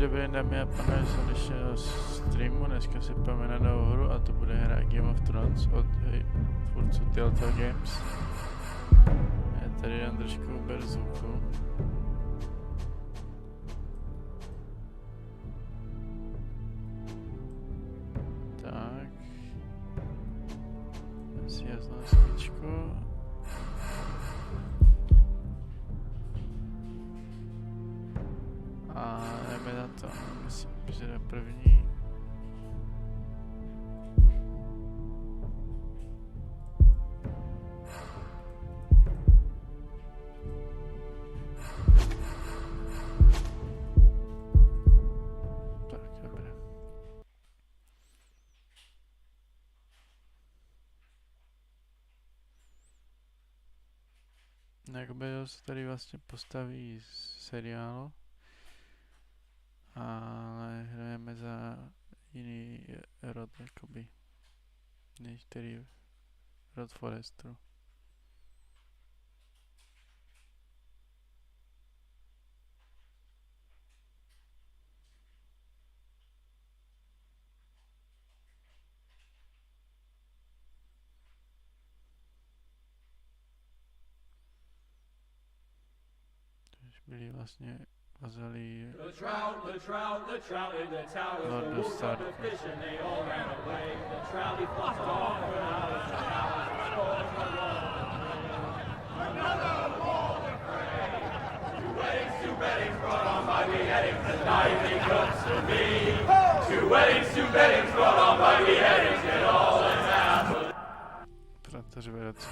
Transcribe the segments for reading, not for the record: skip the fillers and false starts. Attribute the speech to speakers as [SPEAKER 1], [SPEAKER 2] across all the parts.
[SPEAKER 1] dobrý, dámy a pánové, z dnešního streamu. Dneska si půjdeme na novou hru a to bude hra Game of Thrones od tvůrců Untitled Games. Já tady dám trošku uber zvuku. Tak. Dám si jasnou svíčku. A jdeme na to, myslím, že jde první. Tak, dobré. Jakoby se tady vlastně postaví seriál. Ale hrajeme za jiný rod, jakoby, než který rod Forestru. Což byli vlastně vazalí Lordu Starka. Protože vedoucí.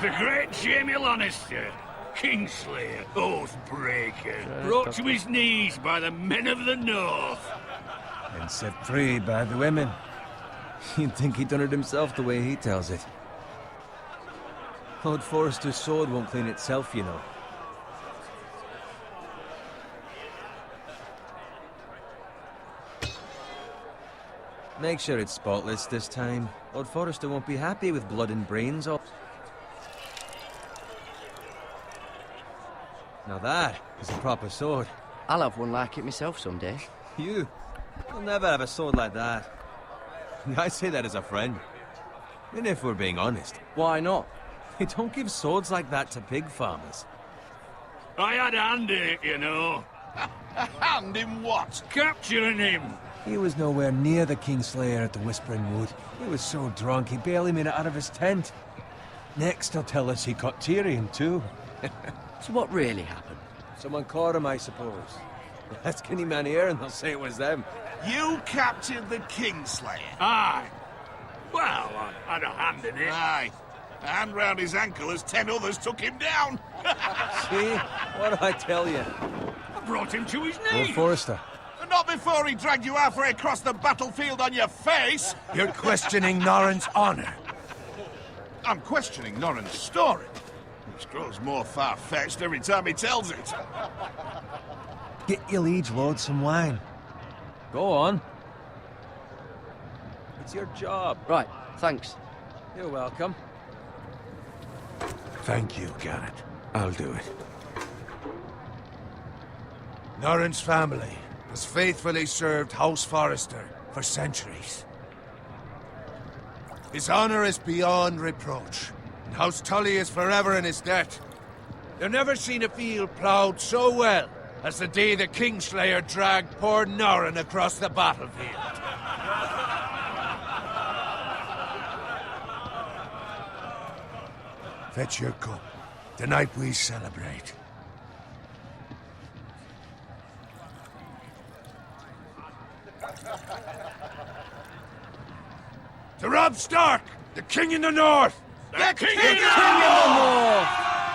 [SPEAKER 2] The great Jaime Lannister, Kingslayer, Oathbreaker, brought to his knees by the men of the North.
[SPEAKER 3] And set free by the women. You'd think he'd done it himself the way he tells it. Lord Forrester's sword won't clean itself, you know. Make sure it's spotless this time. Lord Forrester won't be happy with blood and brains all... Now that is a proper sword.
[SPEAKER 4] I'll have one like it myself someday.
[SPEAKER 3] You'll never have a sword like that. I say that as a friend. And if we're being honest,
[SPEAKER 4] Why not?
[SPEAKER 3] they don't give swords like that to pig farmers.
[SPEAKER 2] I had a hand in it, you know.
[SPEAKER 5] A hand in what?
[SPEAKER 2] Capturing him.
[SPEAKER 3] He was nowhere near the Kingslayer at the Whispering Wood. He was so drunk he barely made it out of his tent. Next he'll tell us he caught Tyrion too.
[SPEAKER 4] So what really happened?
[SPEAKER 3] Someone caught him, I suppose. Ask any man here and they'll say it was them.
[SPEAKER 5] You captured the Kingslayer?
[SPEAKER 2] Aye. Well, I had a hand in it.
[SPEAKER 5] Aye. A hand round his ankle as 10 others took him down.
[SPEAKER 3] See? What do I tell you?
[SPEAKER 2] I brought him to his
[SPEAKER 3] Lord
[SPEAKER 2] knees.
[SPEAKER 3] Forrester.
[SPEAKER 5] Not before he dragged you halfway across the battlefield on your face.
[SPEAKER 6] You're questioning Norrin's honor.
[SPEAKER 5] I'm questioning Norrin's story, which grows more far-fetched every time he tells it.
[SPEAKER 3] Get your liege lord some wine. Go on. It's your job.
[SPEAKER 4] Right, thanks.
[SPEAKER 3] You're welcome.
[SPEAKER 6] Thank you, Garrett. I'll do it. Norrin's family has faithfully served House Forrester for centuries. His honor is beyond reproach, and House Tully is forever in his debt. They've never seen a field ploughed so well as the day the Kingslayer dragged poor Norrin across the battlefield. Fetch your cup. Tonight we celebrate. To Robb Stark, the King in the North!
[SPEAKER 5] The King
[SPEAKER 6] in the North!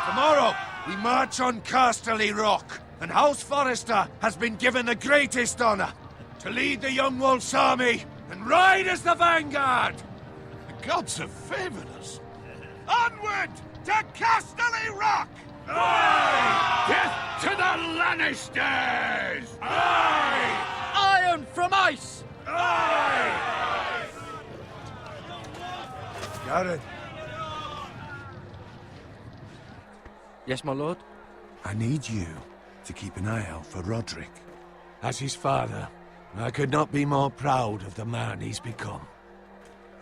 [SPEAKER 6] Tomorrow, we march on Casterly Rock, and House Forrester has been given the greatest honor to lead the Young Wolf's army and ride as the vanguard!
[SPEAKER 5] The gods have favored us. Onward to Casterly Rock!
[SPEAKER 2] Aye! Death to the Lannisters!
[SPEAKER 5] Aye!
[SPEAKER 4] Iron from ice!
[SPEAKER 5] Aye!
[SPEAKER 6] Garrett,
[SPEAKER 4] Yes, my lord?
[SPEAKER 6] I need you to keep an eye out for Roderick. As his father, I could not be more proud of the man he's become.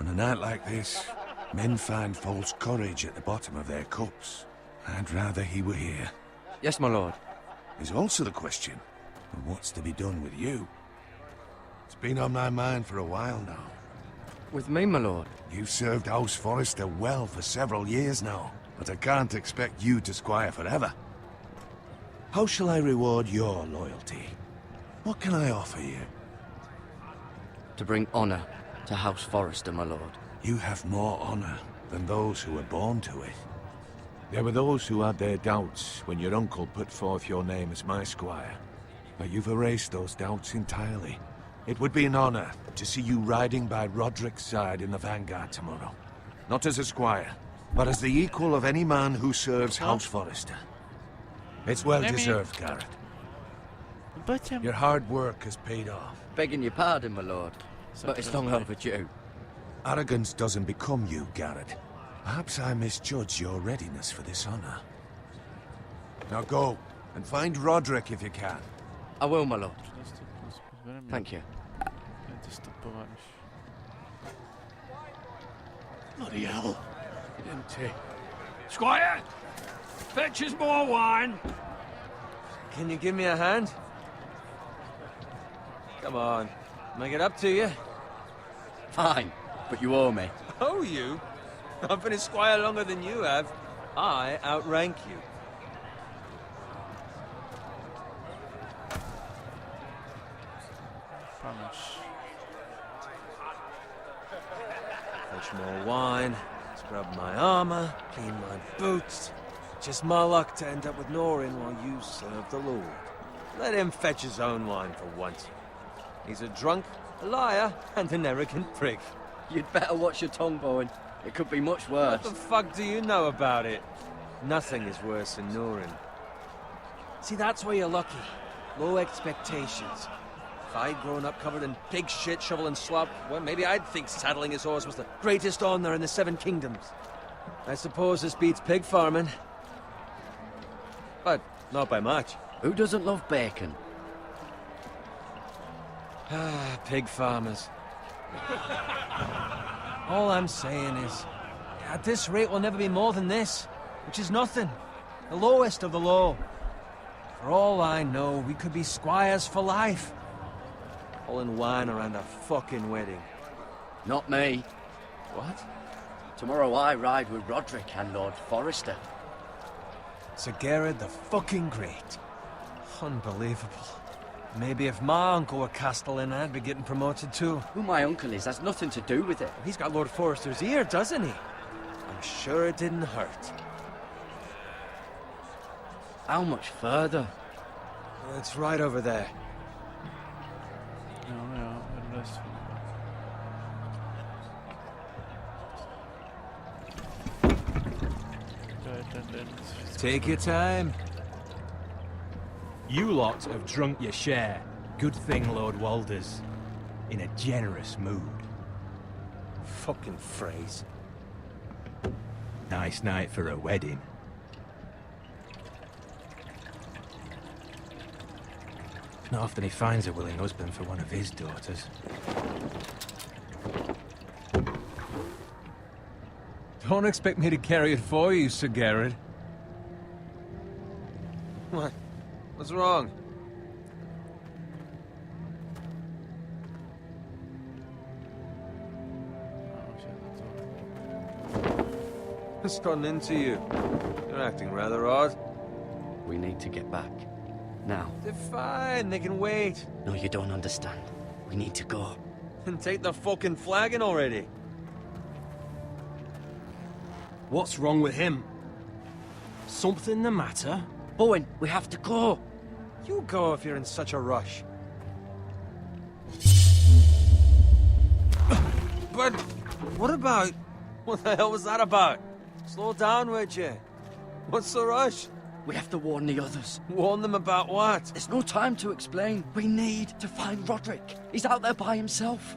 [SPEAKER 6] On a night like this, men find false courage at the bottom of their cups. I'd rather he were here.
[SPEAKER 4] Yes, my lord.
[SPEAKER 6] There's also the question of what's to be done with you. It's been on my mind for a while now.
[SPEAKER 4] With me, my lord?
[SPEAKER 6] You've served House Forrester well for several years now, but I can't expect you to squire forever. How shall I reward your loyalty? What can I offer you?
[SPEAKER 4] To bring honor to House Forrester, my lord.
[SPEAKER 6] You have more honor than those who were born to it. There were those who had their doubts when your uncle put forth your name as my squire. But you've erased those doubts entirely. It would be an honor to see you riding by Roderick's side in the vanguard tomorrow. Not as a squire, but as the equal of any man who serves House Forrester. It's well deserved, Garrett. Your hard work has paid off.
[SPEAKER 4] Begging your pardon, my lord, but it's long overdue.
[SPEAKER 6] Arrogance doesn't become you, Garrett. Perhaps I misjudge your readiness for this honor. Now go, and find Roderick if you can.
[SPEAKER 4] I will, my lord. Thank you.
[SPEAKER 2] Bloody hell. Empty. Squire! Fetch us more wine!
[SPEAKER 3] Can you give me a hand? Come on. Make it up to you.
[SPEAKER 4] Fine, but you owe me.
[SPEAKER 3] Oh, you? I've been a squire longer than you have. I outrank you. Fetch more wine, scrub my armor, clean my boots. Just my luck to end up with Norin while you serve the Lord. Let him fetch his own wine for once. He's a drunk, a liar, and an arrogant prick.
[SPEAKER 4] You'd better watch your tongue, Bowen. It could be much worse.
[SPEAKER 3] What the fuck do you know about it? Nothing is worse than Norin. See, that's why you're lucky. Low expectations. If I'd grown up covered in pig shit, shovel and slop, well, maybe I'd think saddling his horse was the greatest honor in the Seven Kingdoms. I suppose this beats pig farming. But not by much.
[SPEAKER 4] Who doesn't love bacon?
[SPEAKER 3] Ah, pig farmers. All I'm saying is, at this rate we'll never be more than this, which is nothing. The lowest of the low. For all I know, we could be squires for life. All in wine around a fucking wedding.
[SPEAKER 4] Not me.
[SPEAKER 3] What?
[SPEAKER 4] Tomorrow I ride with Roderick and Lord Forrester.
[SPEAKER 3] Sir Gerard the fucking Great. Unbelievable. Maybe if my uncle were Castellan, I'd be getting promoted too.
[SPEAKER 4] Who my uncle is has nothing to do with it.
[SPEAKER 3] He's got Lord Forrester's ear, doesn't he? I'm sure it didn't hurt.
[SPEAKER 4] How much further?
[SPEAKER 3] It's right over there. Take your time.
[SPEAKER 7] You lot have drunk your share. Good thing Lord Walder's in a generous mood.
[SPEAKER 3] Fucking phrase.
[SPEAKER 7] Nice night for a wedding. Not often he finds a willing husband for one of his daughters.
[SPEAKER 3] Don't expect me to carry it for you, Sir Gerard. What? What's wrong? What's gotten into you? You're acting rather odd.
[SPEAKER 4] We need to get back. Now.
[SPEAKER 3] They're fine, they can wait.
[SPEAKER 4] No, you don't understand. We need to go.
[SPEAKER 3] And take the fucking flagon already.
[SPEAKER 7] What's wrong with him? Something the matter?
[SPEAKER 4] Bowen, we have to go.
[SPEAKER 3] You go if you're in such a rush. But what about... What the hell was that about? Slow down, would you? What's the rush?
[SPEAKER 4] We have to warn the others.
[SPEAKER 3] Warn them about what?
[SPEAKER 4] There's no time to explain. We need to find Roderick. He's out there by himself.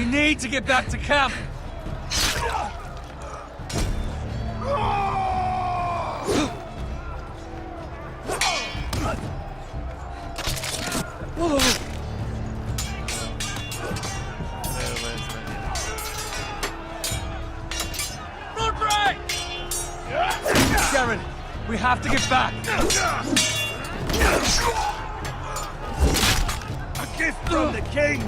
[SPEAKER 3] need to get back to camp! Sharon, we have to get back!
[SPEAKER 6] A gift from the king!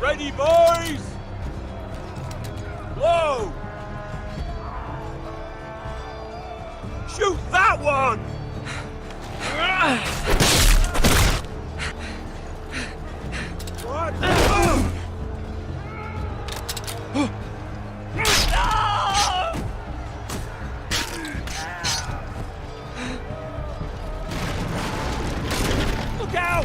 [SPEAKER 3] Ready, boys! Whoa! Shoot that one! What? Look out!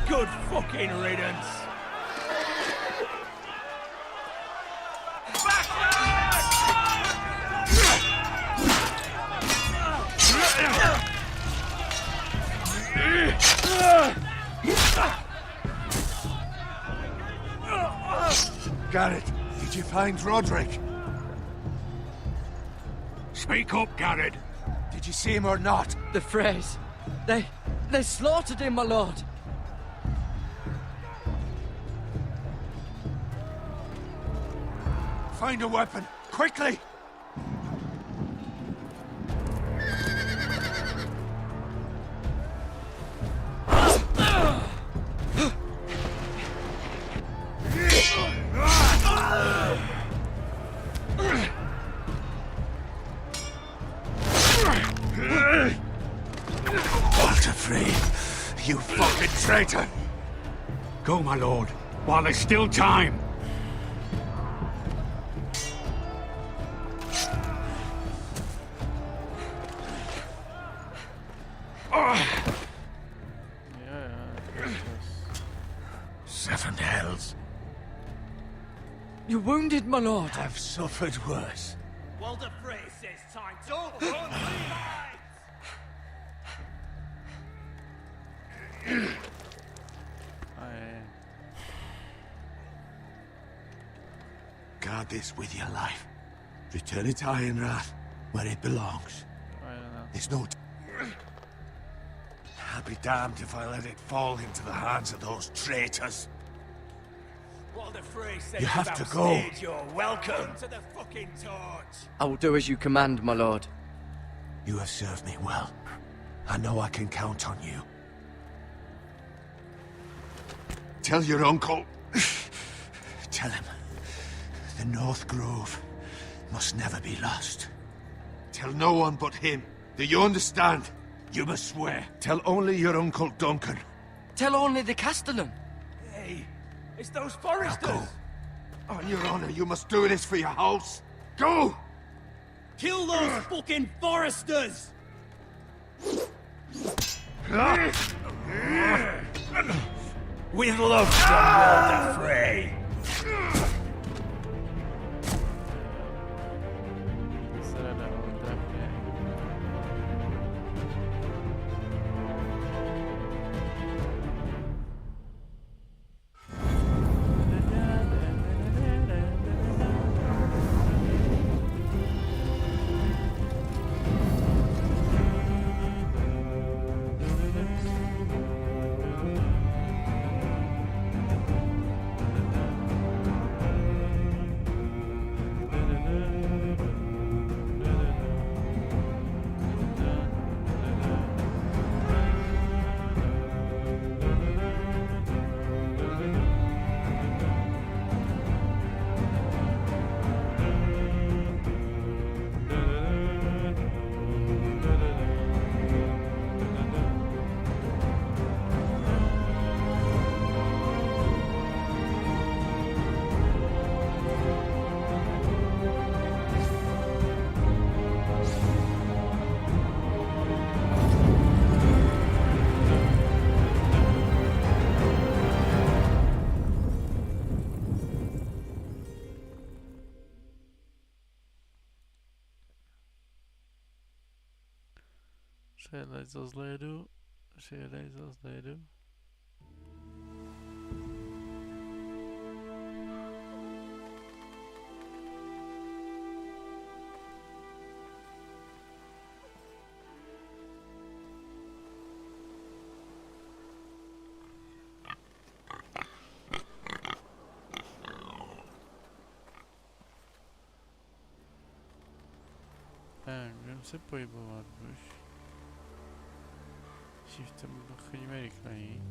[SPEAKER 3] Good fucking riddance!
[SPEAKER 6] Garrett, did you find Roderick?
[SPEAKER 2] Speak up, Garrett.
[SPEAKER 6] Did you see him or not?
[SPEAKER 4] The Freys. They slaughtered him, my lord.
[SPEAKER 6] Find a weapon, quickly! Walter Frey, you fucking traitor!
[SPEAKER 2] Go, my lord, while there's still time.
[SPEAKER 6] Seven hells.
[SPEAKER 4] You're wounded, my lord.
[SPEAKER 6] Have suffered worse.
[SPEAKER 3] Walter Frey says time to run
[SPEAKER 6] Guard this with your life. Return it to Ironrath, where it belongs. There's no... I'll be damned if I let it fall into the hands of those traitors.
[SPEAKER 3] Walter Frey says
[SPEAKER 6] You have to go.
[SPEAKER 3] You're welcome to the fucking torch.
[SPEAKER 4] I will do as you command, my lord.
[SPEAKER 6] You have served me well. I know I can count on you. Tell your uncle... Tell him. The North Grove must never be lost. Tell no one but him. Do you understand? You must swear. Tell only your Uncle Duncan.
[SPEAKER 4] Tell only the Castellan.
[SPEAKER 3] Hey, it's those foresters.
[SPEAKER 6] Now go. On your honor, you must do this for your house. Go!
[SPEAKER 3] Kill those fucking foresters! With love from Walter Frey.
[SPEAKER 1] Střelej za zledu. Střelej za zledu. Můžeme se pohybovat už. Shiftem chodíme rychleji.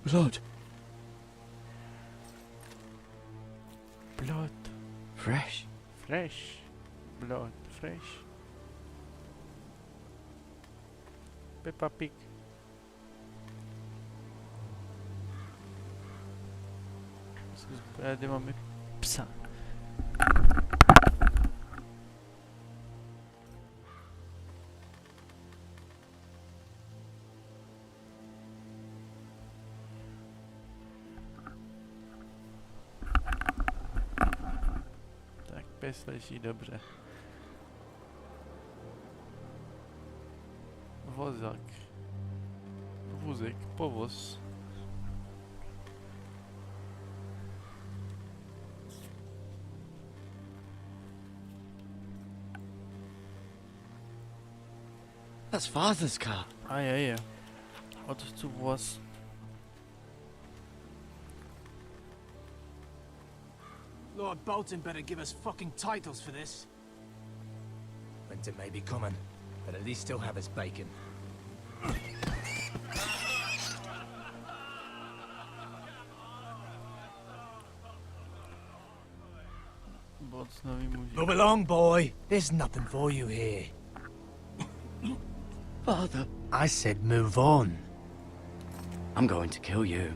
[SPEAKER 4] Blood.
[SPEAKER 1] Blood.
[SPEAKER 4] Fresh.
[SPEAKER 1] Fresh. Blood. Fresh. Peppa Pig. Tady máme psa. Tak pes leží dobře. Vozák. Vůzek, povoz.
[SPEAKER 4] That's Father's car.
[SPEAKER 1] A je. Otcův voz.
[SPEAKER 7] Lord Bolton better give us fucking titles for this. Winter may be coming, but at least still have his bacon. Move along, boy. There's nothing for you here.
[SPEAKER 4] Father.
[SPEAKER 7] I said move on.
[SPEAKER 4] I'm going to kill you.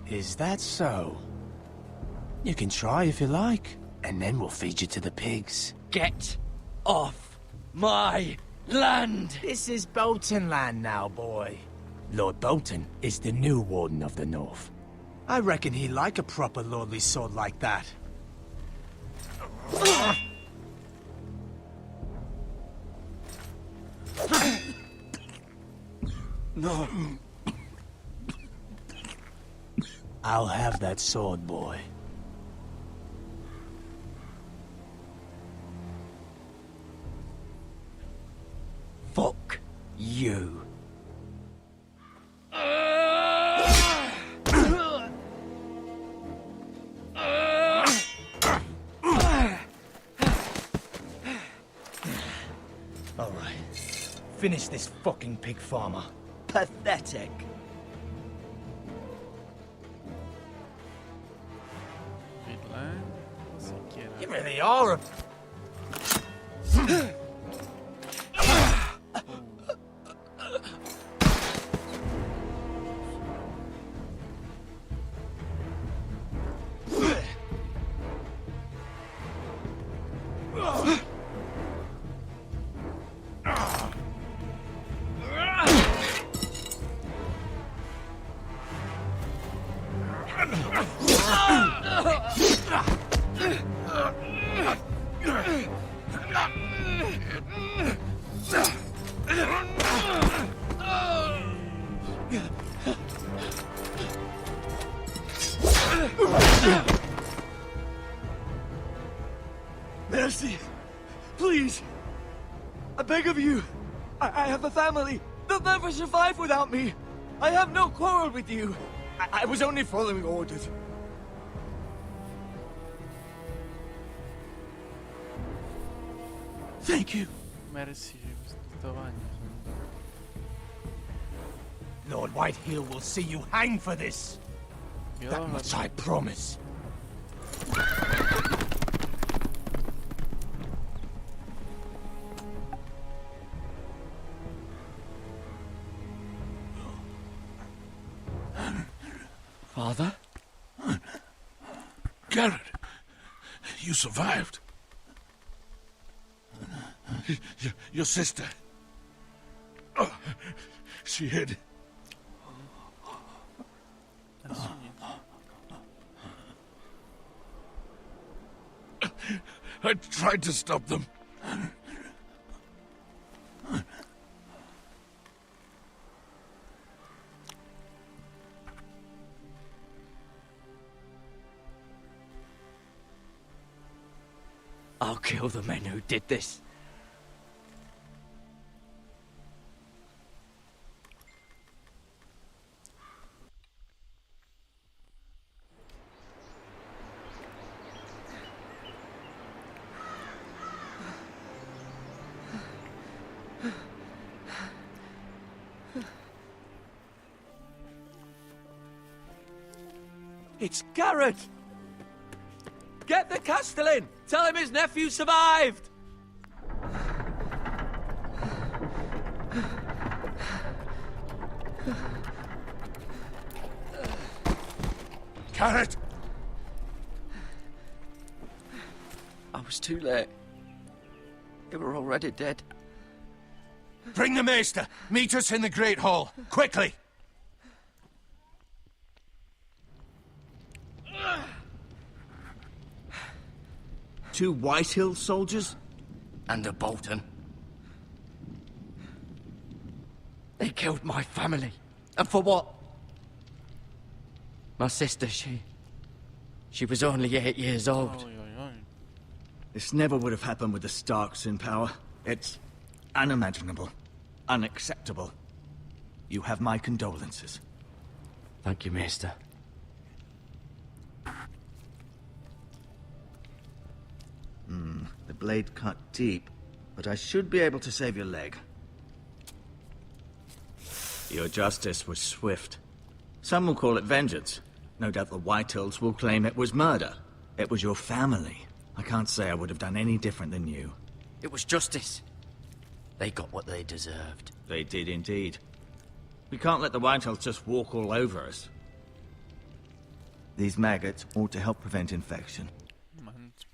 [SPEAKER 7] Is that so? You can try if you like, and then we'll feed you to the pigs.
[SPEAKER 4] Get off my land!
[SPEAKER 7] This is Bolton land now, boy. Lord Bolton is the new Warden of the North. I reckon he'd like a proper lordly sword like that.
[SPEAKER 4] No.
[SPEAKER 7] I'll have that sword, boy.
[SPEAKER 4] Fuck you.
[SPEAKER 7] All right. Finish this fucking pig farmer.
[SPEAKER 4] Pathetic.
[SPEAKER 7] You really are a...
[SPEAKER 8] Mercy! Please! I beg of you! I have a family! They'll never survive without me! I have no quarrel with you! I was only following orders. Thank you!
[SPEAKER 1] Merci, zdecydowanie.
[SPEAKER 7] Lord Whitehill will see you hang for this. That much I promise.
[SPEAKER 4] Father?
[SPEAKER 5] Garrett, you survived. Your sister. Oh, she hid. I tried to stop them.
[SPEAKER 7] I'll kill the men who did this. It's Garrett! Get the Castellan! Tell him his nephew survived!
[SPEAKER 6] Garrett!
[SPEAKER 4] I was too late. They were already dead.
[SPEAKER 6] Bring the Maester! Meet us in the Great Hall! Quickly!
[SPEAKER 9] Two Whitehill soldiers?
[SPEAKER 4] And a Bolton. They killed my family. And for what? My sister, she was only 8 years old.
[SPEAKER 1] Oj, oj, oj.
[SPEAKER 9] This never would have happened with the Starks in power. It's unimaginable. Unacceptable. You have my condolences.
[SPEAKER 4] Thank you, Maester.
[SPEAKER 9] The blade cut deep, but I should be able to save your leg. Your justice was swift. Some will call it vengeance. No doubt the Whitehills will claim it was murder. It was your family. I can't say I would have done any different than you.
[SPEAKER 4] It was justice. They got what they deserved.
[SPEAKER 9] They did indeed. We can't let the Whitehills just walk all over us. These maggots ought to help prevent infection.
[SPEAKER 1] Moment.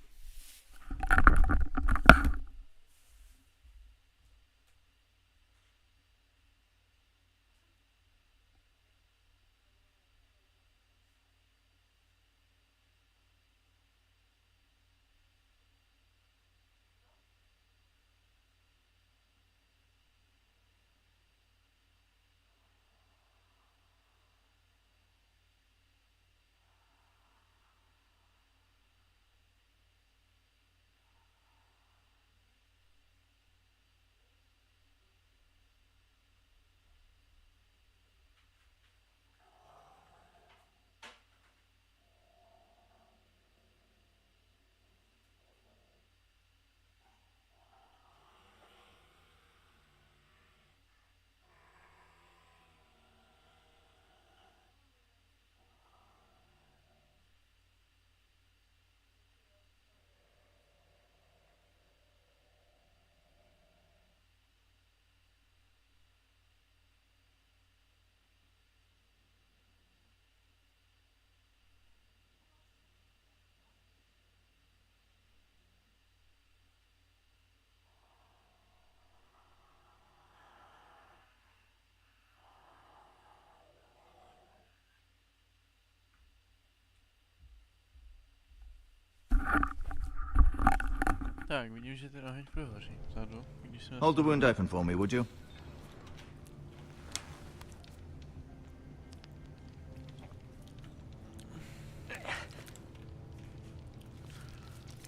[SPEAKER 1] Tak, vidím, že ten oheň prohoří vzadu. Když jsme
[SPEAKER 9] Hold the wound open for me, would you?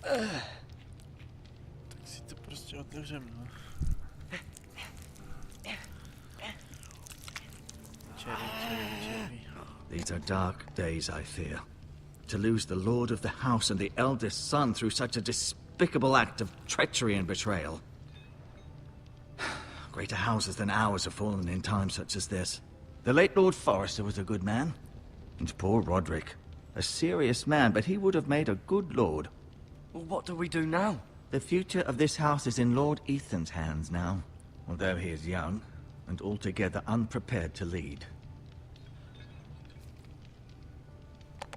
[SPEAKER 1] Tak si to prostě otevřem, no. Cherry.
[SPEAKER 9] These are dark days, I fear. To lose the lord of the house and the eldest son through such a despicable act of treachery and betrayal. Greater houses than ours have fallen in times such as this. The late Lord Forrester was a good man. And poor Roderick. A serious man, but he would have made a good lord.
[SPEAKER 4] Well, what do we do now?
[SPEAKER 9] The future of this house is in Lord Ethan's hands now. Although he is young, and altogether unprepared to lead.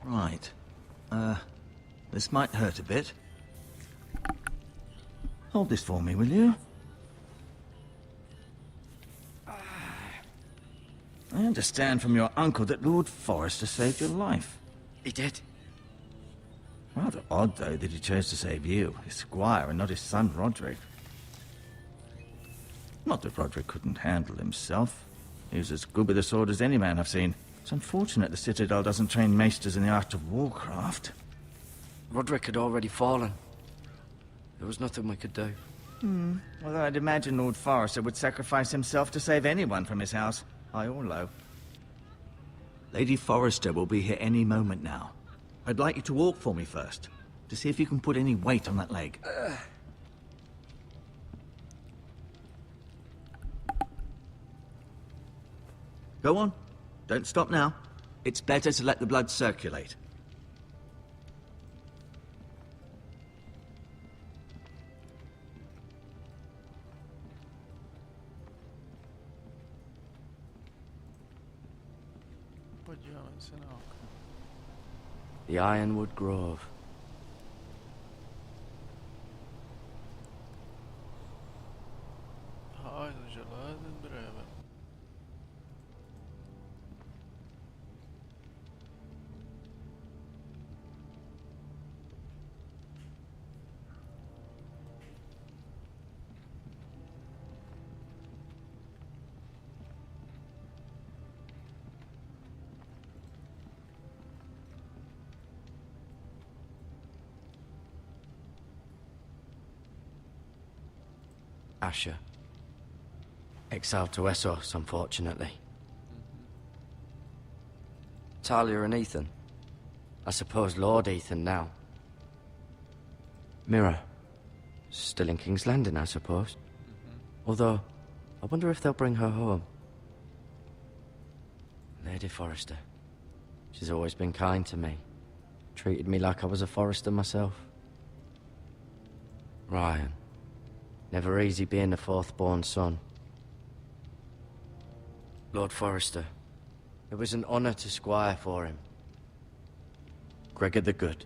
[SPEAKER 9] Right. This might hurt a bit. Hold this for me, will you? I understand from your uncle that Lord Forrester saved your life.
[SPEAKER 4] He did.
[SPEAKER 9] Rather odd, though, that he chose to save you, his squire, and not his son, Roderick. Not that Roderick couldn't handle himself. He was as good with a sword as any man I've seen. It's unfortunate the Citadel doesn't train maesters in the art of warcraft.
[SPEAKER 4] Roderick had already fallen. There was nothing we could do.
[SPEAKER 9] Although I'd imagine Lord Forrester would sacrifice himself to save anyone from his house, high or low.
[SPEAKER 3] Lady Forrester will be here any moment now.
[SPEAKER 9] I'd like you to walk for me first, to see if you can put any weight on that leg. Go on. Don't stop now.
[SPEAKER 3] It's better to let the blood circulate.
[SPEAKER 1] Podíváme se na okno.
[SPEAKER 4] The Ironwood Grove.
[SPEAKER 1] Háj, za železný drevem.
[SPEAKER 4] Asher. Exiled to Essos, unfortunately. Talia and Ethan. I suppose Lord Ethan now. Mira. Still in King's Landing, I suppose. Although, I wonder if they'll bring her home. Lady Forrester. She's always been kind to me. Treated me like I was a Forrester myself. Ryan. Never easy being the fourth-born son. Lord Forrester. It was an honor to squire for him. Gregor the Good.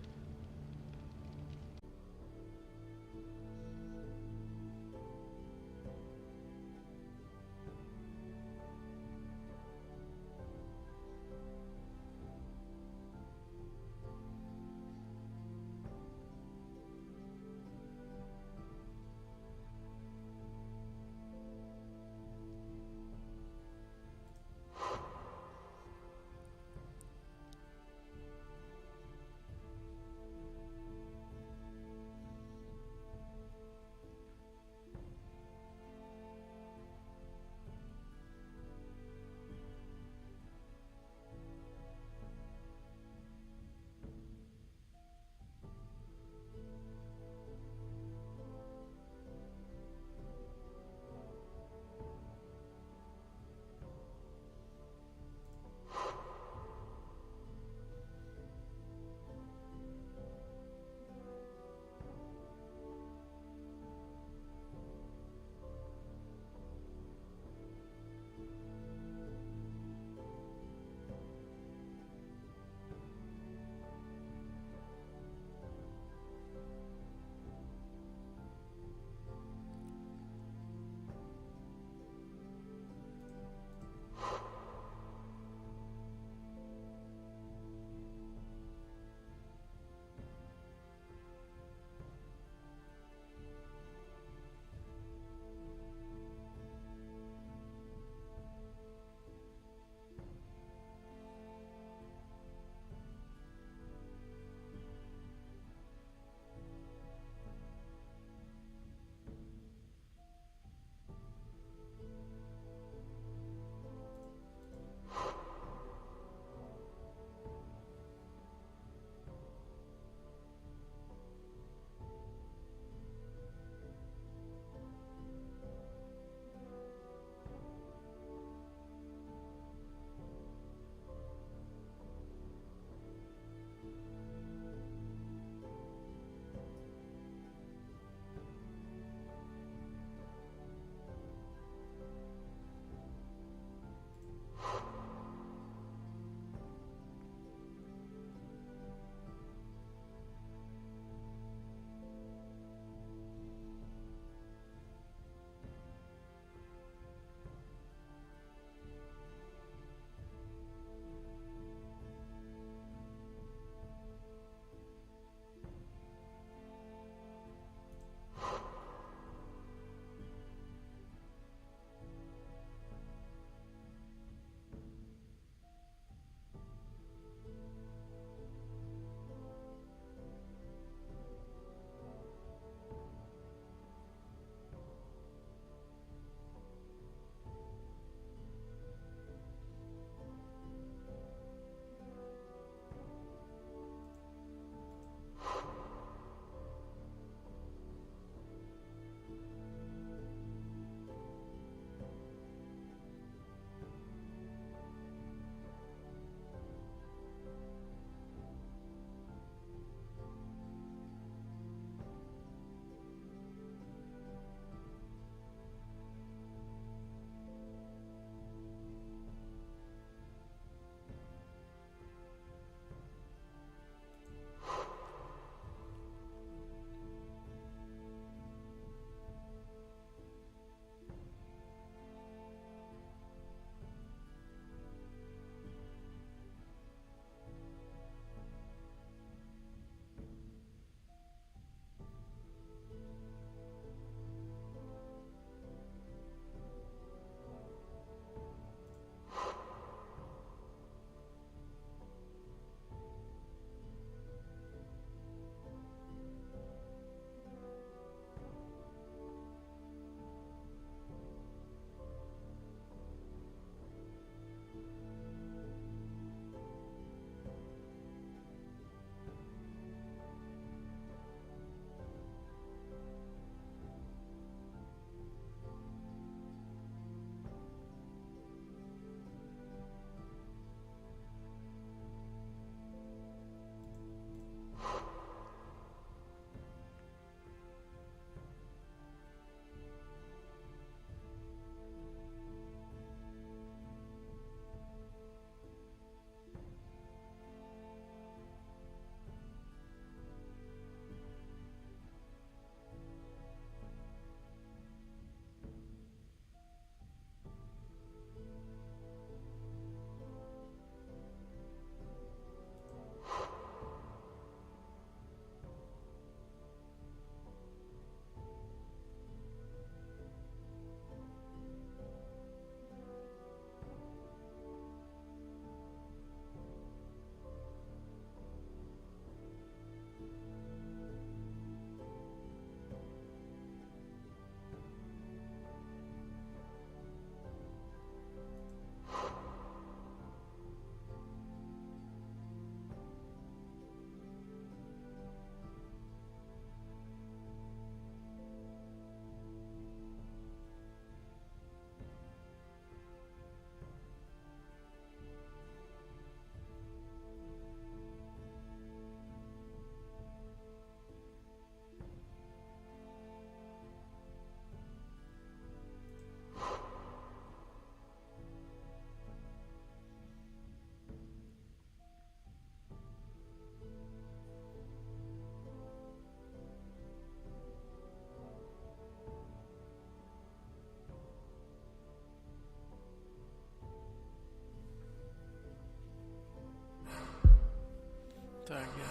[SPEAKER 1] Takže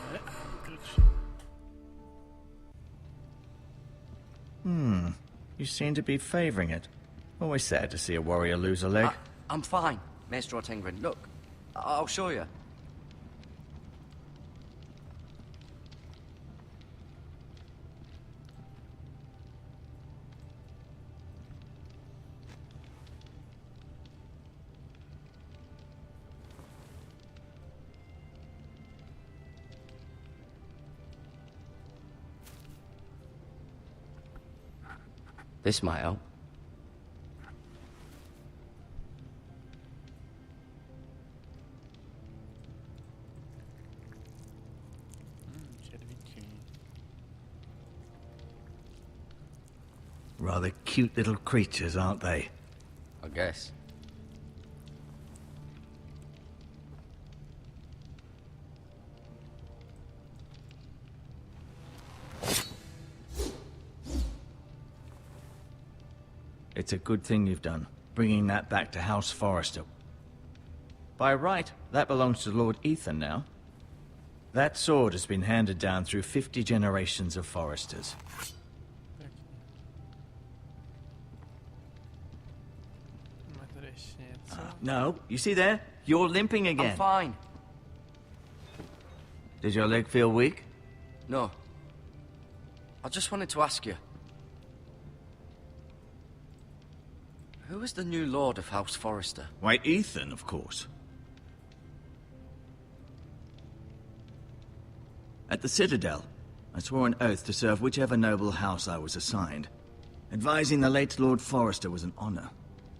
[SPEAKER 9] You seem to be favoring it. Always sad to see a warrior lose a leg.
[SPEAKER 4] I'm fine, Maestro Tengrin. Look, I'll show you. This might help.
[SPEAKER 1] červíčky.
[SPEAKER 9] Rather cute little creatures, aren't they?
[SPEAKER 4] I guess.
[SPEAKER 9] It's a good thing you've done, bringing that back to House Forrester. By right, that belongs to Lord Ethan now. That sword has been handed down through 50 generations of Forresters.
[SPEAKER 1] Máme tady ještě něco.
[SPEAKER 9] No, you see there? You're limping again.
[SPEAKER 4] I'm fine.
[SPEAKER 9] Does your leg feel weak?
[SPEAKER 4] No. I just wanted to ask you. Who is the new Lord of House Forrester?
[SPEAKER 9] Why, Ethan, of course. At the Citadel, I swore an oath to serve whichever noble house I was assigned. Advising the late Lord Forrester was an honor.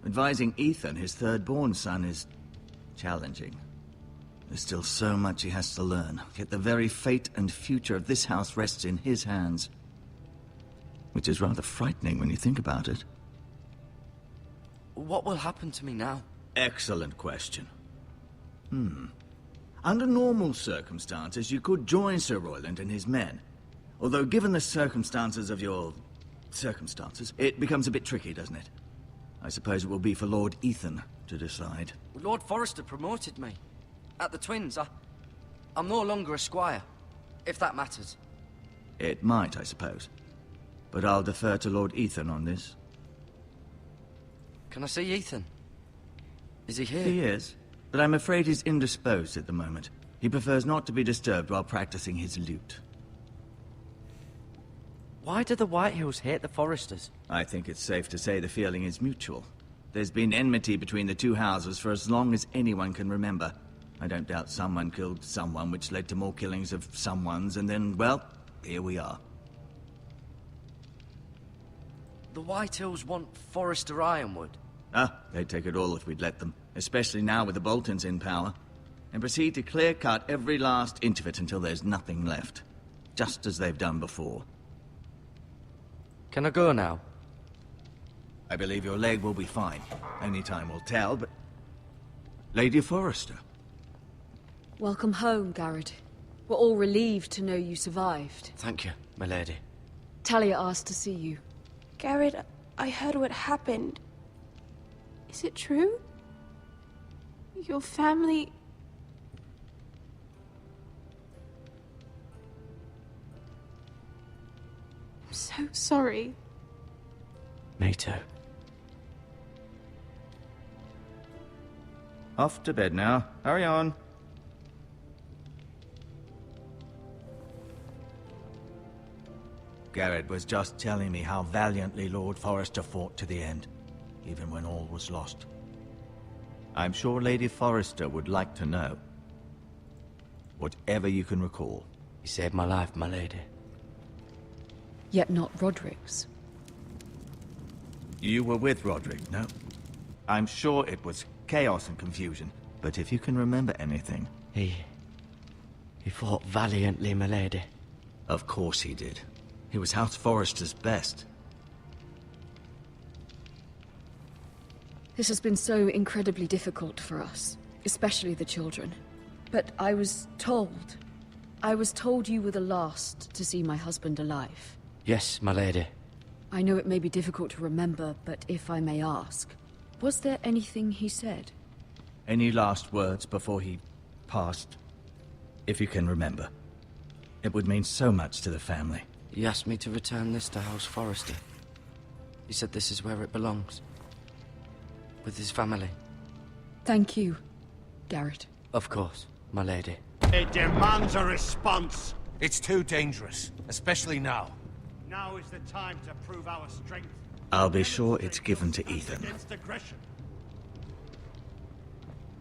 [SPEAKER 9] Advising Ethan, his third-born son, is challenging. There's still so much he has to learn, yet the very fate and future of this house rests in his hands. Which is rather frightening when you think about it.
[SPEAKER 4] What will happen to me now?
[SPEAKER 9] Excellent question. Under normal circumstances, you could join Sir Royland and his men. Although given the circumstances of your... circumstances, it becomes a bit tricky, doesn't it? I suppose it will be for Lord Ethan to decide.
[SPEAKER 4] Lord Forrester promoted me. At the Twins, I'm no longer a squire, if that matters.
[SPEAKER 9] It might, I suppose. But I'll defer to Lord Ethan on this.
[SPEAKER 4] Can I see Ethan? Is he here?
[SPEAKER 9] He is, but I'm afraid he's indisposed at the moment. He prefers not to be disturbed while practicing his lute.
[SPEAKER 4] Why do the Whitehills hate the Forresters?
[SPEAKER 9] I think it's safe to say the feeling is mutual. There's been enmity between the two houses for as long as anyone can remember. I don't doubt someone killed someone, which led to more killings of someones, and then, well, here we are.
[SPEAKER 4] The Whitehills want Forrester Ironwood.
[SPEAKER 9] They'd take it all if we'd let them, especially now with the Boltons in power, and proceed to clear-cut every last inch of it until there's nothing left, just as they've done before.
[SPEAKER 4] Can I go now?
[SPEAKER 9] I believe your leg will be fine. Only time will tell, but... Lady Forrester.
[SPEAKER 10] Welcome home, Garrett. We're all relieved to know you survived.
[SPEAKER 4] Thank you, my lady.
[SPEAKER 10] Talia asked to see you.
[SPEAKER 11] Garrett, I heard what happened. Is it true? Your family... I'm so sorry.
[SPEAKER 4] Me too.
[SPEAKER 9] Off to bed now. Hurry on. Garrett was just telling me how valiantly Lord Forrester fought to the end, even when all was lost. I'm sure Lady Forrester would like to know. Whatever you can recall.
[SPEAKER 4] You saved my life, my lady.
[SPEAKER 10] Yet not Roderick's.
[SPEAKER 9] You were with Roderick, no? I'm sure it was chaos and confusion, but if you can remember anything...
[SPEAKER 4] He fought valiantly, my lady.
[SPEAKER 9] Of course he did. He was House Forrester's best.
[SPEAKER 10] This has been so incredibly difficult for us, especially the children. But I was told you were the last to see my husband alive.
[SPEAKER 4] Yes, my lady.
[SPEAKER 10] I know it may be difficult to remember, but if I may ask, was there anything he said?
[SPEAKER 9] Any last words before he passed? if you can remember. It would mean so much to the family.
[SPEAKER 4] He asked me to return this to House Forrester. He said this is where it belongs. With his family.
[SPEAKER 10] Thank you, Garrett.
[SPEAKER 4] Of course, my lady.
[SPEAKER 2] It demands a response.
[SPEAKER 6] It's too dangerous, especially now.
[SPEAKER 2] Now is the time to prove our strength.
[SPEAKER 9] I'll be sure it's given to Ethan.
[SPEAKER 2] Against aggression.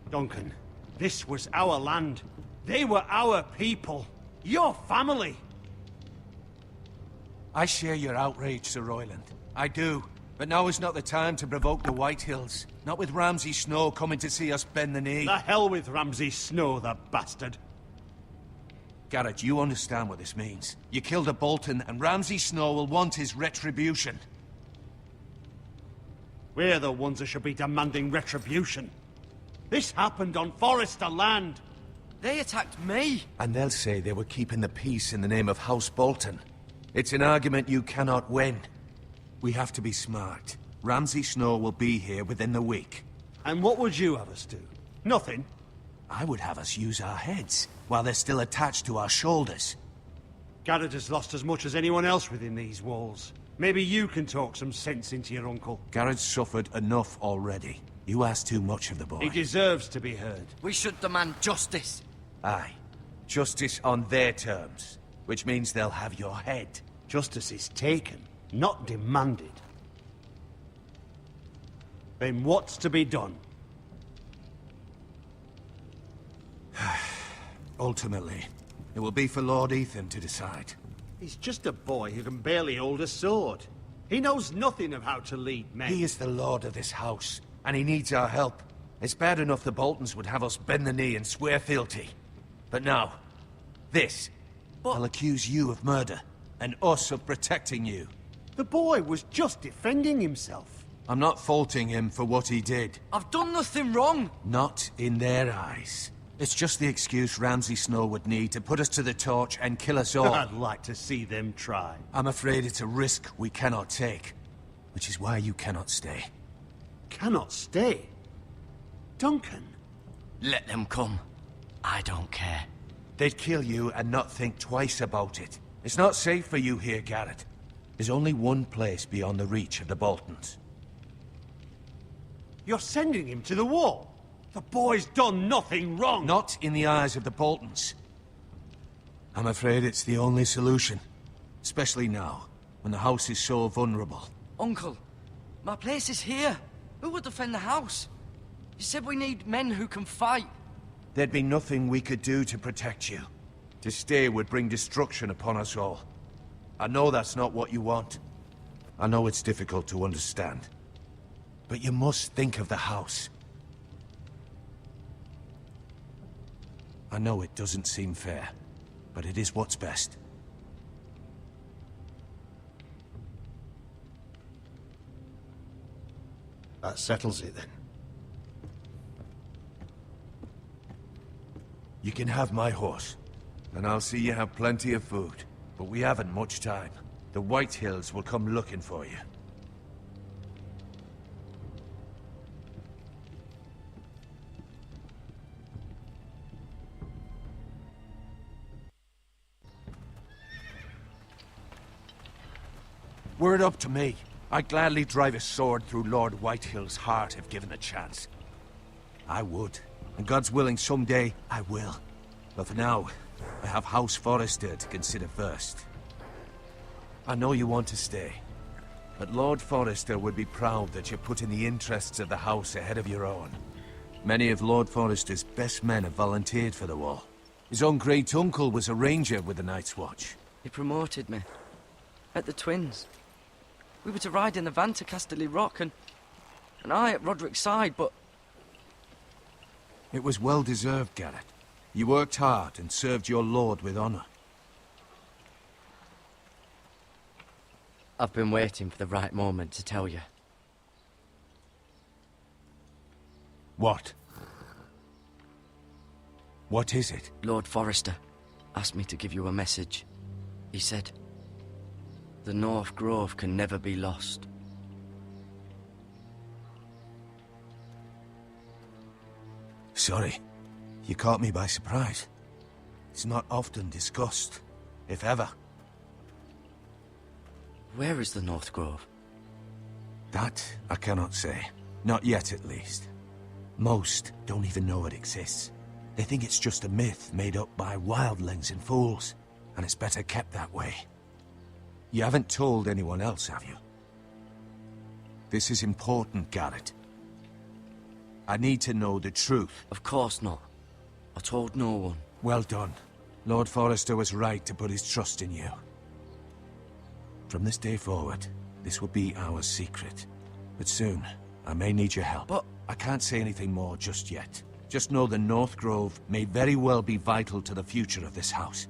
[SPEAKER 2] Duncan, this was our land. They were our people. Your family.
[SPEAKER 6] I share your outrage, Sir Royland. I do. But now is not the time to provoke the Whitehills. Not with Ramsay Snow coming to see us bend the knee.
[SPEAKER 2] The hell with Ramsay Snow, the bastard.
[SPEAKER 6] Garrett, you understand what this means. You killed a Bolton, and Ramsay Snow will want his retribution.
[SPEAKER 2] We're the ones that should be demanding retribution. This happened on Forrester land.
[SPEAKER 4] They attacked me!
[SPEAKER 6] And they'll say they were keeping the peace in the name of House Bolton. It's an argument you cannot win. We have to be smart. Ramsay Snow will be here within the week.
[SPEAKER 2] And what would you have us do? Nothing?
[SPEAKER 6] I would have us use our heads, while they're still attached to our shoulders.
[SPEAKER 2] Garrett has lost as much as anyone else within these walls. Maybe you can talk some sense into your uncle.
[SPEAKER 6] Garrett's suffered enough already. You ask too much of the boy.
[SPEAKER 2] He deserves to be heard.
[SPEAKER 4] We should demand justice.
[SPEAKER 6] Aye. Justice on their terms. Which means they'll have your head.
[SPEAKER 2] Justice is taken, not demanded. Then what's to be done?
[SPEAKER 6] Ultimately, it will be for Lord Ethan to decide.
[SPEAKER 2] He's just a boy who can barely hold a sword. He knows nothing of how to lead men.
[SPEAKER 6] He is the lord of this house, and he needs our help. It's bad enough the Boltons would have us bend the knee and swear fealty. But now, this. I'll accuse you of murder, and us of protecting you.
[SPEAKER 2] The boy was just defending himself.
[SPEAKER 6] I'm not faulting him for what he did.
[SPEAKER 4] I've done nothing wrong!
[SPEAKER 6] Not in their eyes. It's just the excuse Ramsay Snow would need to put us to the torch and kill us all.
[SPEAKER 2] I'd like to see them try.
[SPEAKER 6] I'm afraid it's a risk we cannot take. Which is why you cannot stay.
[SPEAKER 2] Cannot stay? Duncan?
[SPEAKER 4] Let them come. I don't care.
[SPEAKER 6] They'd kill you and not think twice about it. It's not safe for you here, Garrett. There's only one place beyond the reach of the Boltons.
[SPEAKER 2] You're sending him to the wall? The boy's done nothing wrong!
[SPEAKER 6] Not in the eyes of the Boltons. I'm afraid it's the only solution. Especially now, when the house is so vulnerable.
[SPEAKER 4] Uncle, my place is here. Who will defend the house? You said we need men who can fight.
[SPEAKER 6] There'd be nothing we could do to protect you. To stay would bring destruction upon us all. I know that's not what you want. I know it's difficult to understand. But you must think of the house. I know it doesn't seem fair, but it is what's best.
[SPEAKER 2] That settles it, then.
[SPEAKER 6] You can have my horse, and I'll see you have plenty of food. But we haven't much time. The Whitehills will come looking for you. Were it up to me, I'd gladly drive a sword through Lord Whitehill's heart if given the chance. I would. And God's willing, someday, I will. But for now, I have House Forrester to consider first. I know you want to stay. But Lord Forrester would be proud that you're putting the interests of the house ahead of your own. Many of Lord Forrester's best men have volunteered for the war. His own great-uncle was a ranger with the Night's Watch.
[SPEAKER 4] He promoted me. At the Twins. We were to ride in the van to Casterly Rock, and I at Roderick's side, but...
[SPEAKER 6] It was well-deserved, Garrett. You worked hard and served your lord with honor.
[SPEAKER 4] I've been waiting for the right moment to tell you.
[SPEAKER 6] What? What is it?
[SPEAKER 4] Lord Forrester asked me to give you a message. He said, the North Grove can never be lost.
[SPEAKER 6] Sorry. You caught me by surprise. It's not often discussed, if ever.
[SPEAKER 4] Where is the North Grove?
[SPEAKER 6] That I cannot say. Not yet, at least. Most don't even know it exists. They think it's just a myth made up by wildlings and fools, and it's better kept that way. You haven't told anyone else, have you? This is important, Garrett. I need to know the truth.
[SPEAKER 4] Of course not. I told no one.
[SPEAKER 6] Well done. Lord Forrester was right to put his trust in you. From this day forward, this will be our secret. But soon, I may need your help.
[SPEAKER 4] But
[SPEAKER 6] I can't say anything more just yet. Just know the North Grove may very well be vital to the future of this house.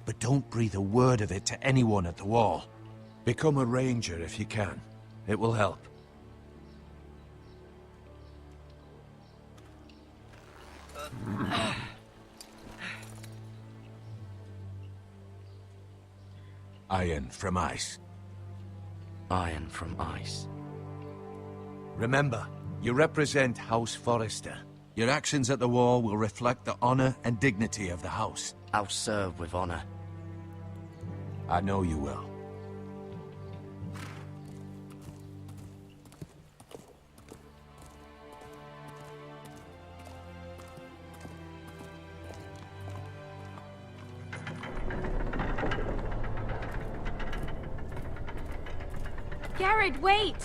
[SPEAKER 6] But don't breathe a word of it to anyone at the Wall. Become a ranger if you can. It will help. Iron from ice.
[SPEAKER 4] Iron from ice.
[SPEAKER 6] Remember, you represent House Forrester. Your actions at the Wall will reflect the honor and dignity of the house.
[SPEAKER 4] I'll serve with honor.
[SPEAKER 6] I know you will.
[SPEAKER 11] Garrett, wait!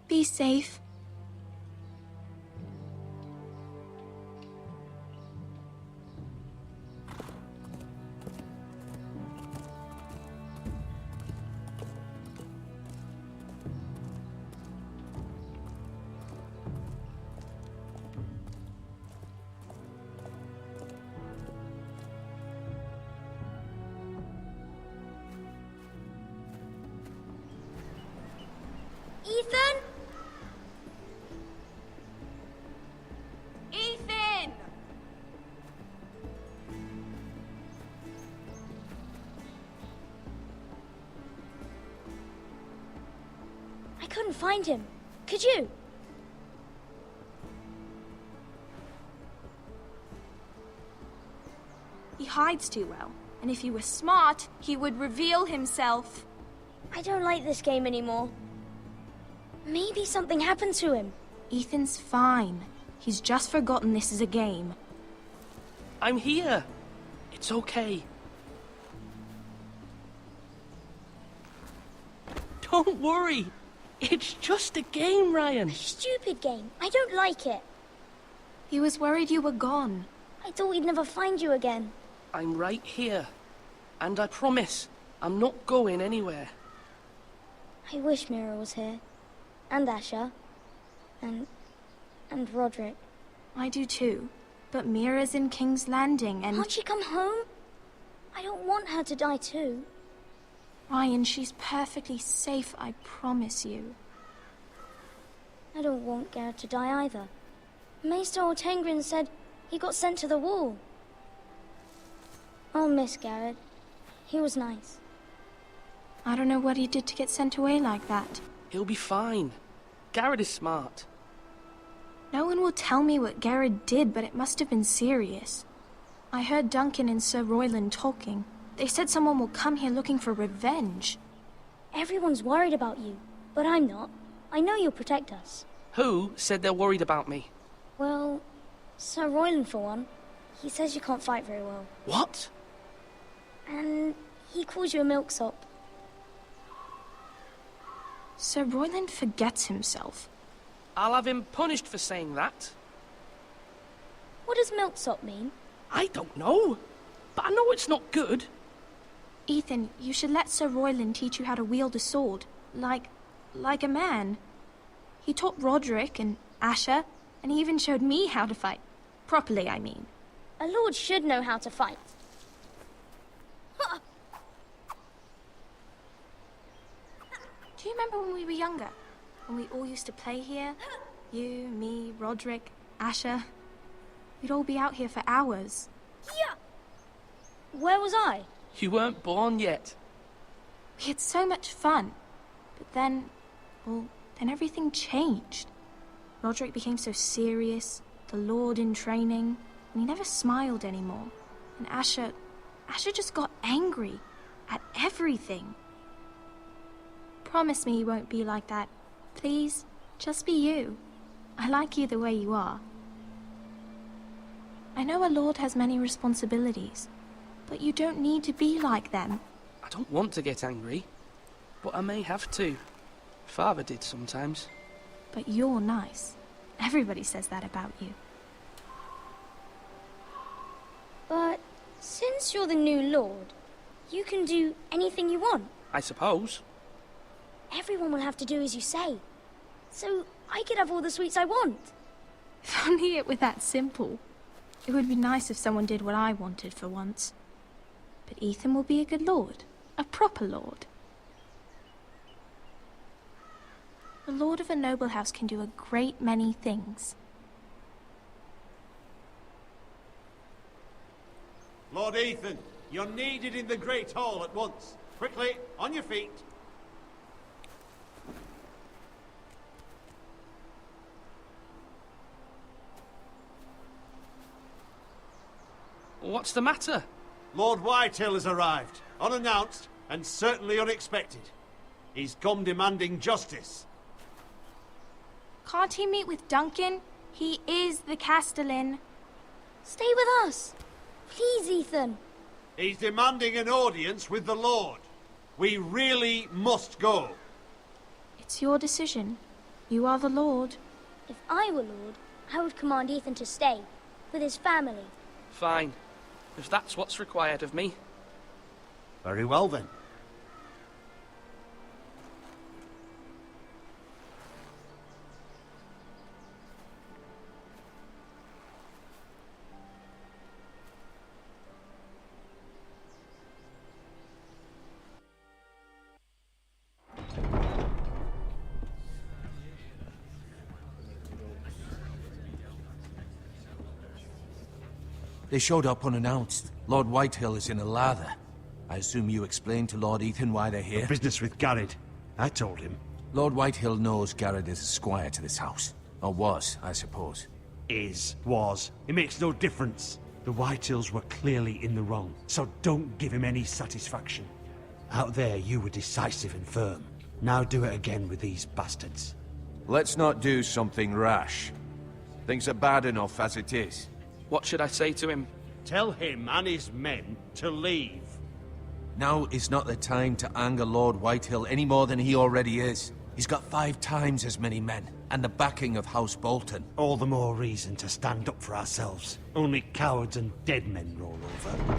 [SPEAKER 11] Be safe.
[SPEAKER 12] Ethan? Ethan! I couldn't find him. Could you?
[SPEAKER 11] He hides too well, and if he were smart, he would reveal himself.
[SPEAKER 12] I don't like this game anymore. Maybe something happened to him.
[SPEAKER 11] Ethan's fine. He's just forgotten this is a game.
[SPEAKER 13] I'm here. It's okay. Don't worry. It's just a game, Ryan.
[SPEAKER 12] A stupid game. I don't like it.
[SPEAKER 11] He was worried you were gone.
[SPEAKER 12] I thought we'd never find you again.
[SPEAKER 13] I'm right here. And I promise, I'm not going anywhere.
[SPEAKER 12] I wish Mira was here. And Asher. And Roderick.
[SPEAKER 11] I do too. But Mira's in King's Landing and...
[SPEAKER 12] Can't she come home? I don't want her to die too.
[SPEAKER 11] Ryan, she's perfectly safe, I promise you.
[SPEAKER 12] I don't want Garrett to die either. Maester Ortengrin said he got sent to the Wall. I'll miss Garrett. He was nice.
[SPEAKER 11] I don't know what he did to get sent away like that.
[SPEAKER 13] He'll be fine. Garrett is smart.
[SPEAKER 11] No one will tell me what Garrett did, but it must have been serious. I heard Duncan and Sir Royland talking. They said someone will come here looking for revenge.
[SPEAKER 12] Everyone's worried about you, but I'm not. I know you'll protect us.
[SPEAKER 13] Who said they're worried about me?
[SPEAKER 12] Well, Sir Royland for one. He says you can't fight very well.
[SPEAKER 13] What?
[SPEAKER 12] And he calls you a milksop.
[SPEAKER 11] Sir Royland forgets himself.
[SPEAKER 13] I'll have him punished for saying that.
[SPEAKER 12] What does milksop mean?
[SPEAKER 13] I don't know, but I know it's not good.
[SPEAKER 11] Ethan, you should let Sir Royland teach you how to wield a sword. Like a man. He taught Roderick and Asher, and he even showed me how to fight. Properly, I mean.
[SPEAKER 12] A lord should know how to fight.
[SPEAKER 11] Do you remember when we were younger? When we all used to play here? You, me, Roderick, Asher. We'd all be out here for hours.
[SPEAKER 12] Yeah. Where was I?
[SPEAKER 13] You weren't born yet.
[SPEAKER 11] We had so much fun. But then, well, then everything changed. Roderick became so serious, the Lord in training, and he never smiled anymore. And Asher just got angry at everything. Promise me you won't be like that. Please, just be you. I like you the way you are. I know a lord has many responsibilities, but you don't need to be like them.
[SPEAKER 13] I don't want to get angry, but I may have to. Father did sometimes.
[SPEAKER 11] But you're nice. Everybody says that about you.
[SPEAKER 12] But since you're the new lord, you can do anything you want.
[SPEAKER 13] I suppose.
[SPEAKER 12] Everyone will have to do as you say. So I could have all the sweets I want.
[SPEAKER 11] If only it were that simple. It would be nice if someone did what I wanted for once. But Ethan will be a good lord. A proper lord. The lord of a noble house can do a great many things.
[SPEAKER 14] Lord Ethan, you're needed in the Great Hall at once. Quickly, on your feet.
[SPEAKER 13] What's the matter?
[SPEAKER 14] Lord Whitehill has arrived, unannounced and certainly unexpected. He's come demanding justice.
[SPEAKER 11] Can't he meet with Duncan? He is the Castellan.
[SPEAKER 12] Stay with us. Please, Ethan.
[SPEAKER 14] He's demanding an audience with the Lord. We really must go.
[SPEAKER 11] It's your decision. You are the Lord.
[SPEAKER 12] If I were Lord, I would command Ethan to stay, with his family.
[SPEAKER 13] Fine. If that's what's required of me.
[SPEAKER 14] Very well then.
[SPEAKER 6] They showed up unannounced. Lord Whitehill is in a lather. I assume you explained to Lord Ethan why they're here?
[SPEAKER 14] Business with Garrett. I told him.
[SPEAKER 6] Lord Whitehill knows Garrett is a squire to this house. Or was, I suppose.
[SPEAKER 14] Was. It makes no difference. The Whitehills were clearly in the wrong, so don't give him any satisfaction. Out there, you were decisive and firm. Now do it again with these bastards.
[SPEAKER 6] Let's not do something rash. Things are bad enough as it is.
[SPEAKER 13] What should I say to him?
[SPEAKER 14] Tell him and his men to leave.
[SPEAKER 6] Now is not the time to anger Lord Whitehill any more than he already is. He's got 5 times as many men, and the backing of House Bolton.
[SPEAKER 14] All the more reason to stand up for ourselves. Only cowards and dead men roll over.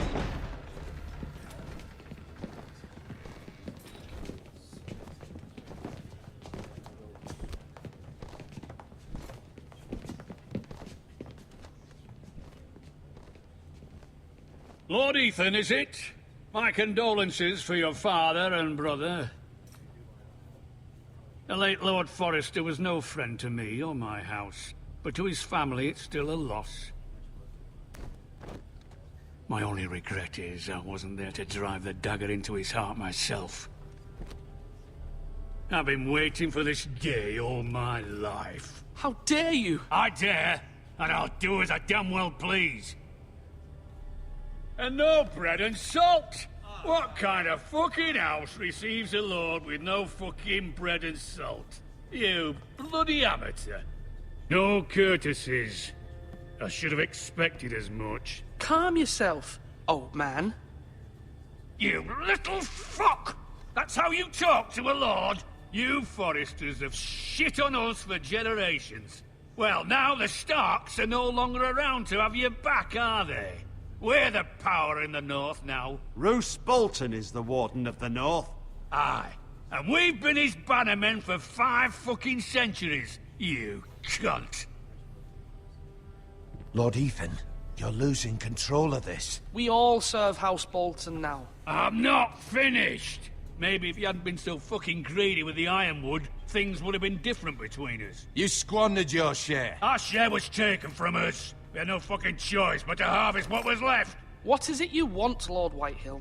[SPEAKER 2] Lord Ethan, is it? My condolences for your father and brother. The late Lord Forrester was no friend to me or my house, but to his family it's still a loss. My only regret is I wasn't there to drive the dagger into his heart myself. I've been waiting for this day all my life.
[SPEAKER 13] How dare you?
[SPEAKER 2] I dare, and I'll do as I damn well please. And no bread and salt! What kind of fucking house receives a lord with no fucking bread and salt? You bloody amateur. No courtesies. I should have expected as much.
[SPEAKER 13] Calm yourself, old man.
[SPEAKER 2] You little fuck! That's how you talk to a lord? You Forresters have shit on us for generations. Well, now the Starks are no longer around to have your back, are they? We're the power in the north now.
[SPEAKER 14] Roose Bolton is the Warden of the North.
[SPEAKER 2] Aye. And we've been his bannermen for 5 fucking centuries, you cunt.
[SPEAKER 6] Lord Ethan, you're losing control of this.
[SPEAKER 13] We all serve House Bolton now.
[SPEAKER 2] I'm not finished. Maybe if you hadn't been so fucking greedy with the ironwood, things would have been different between us.
[SPEAKER 6] You squandered your share.
[SPEAKER 2] Our share was taken from us. We had no fucking choice but to harvest what was left.
[SPEAKER 13] What is it you want, Lord Whitehill?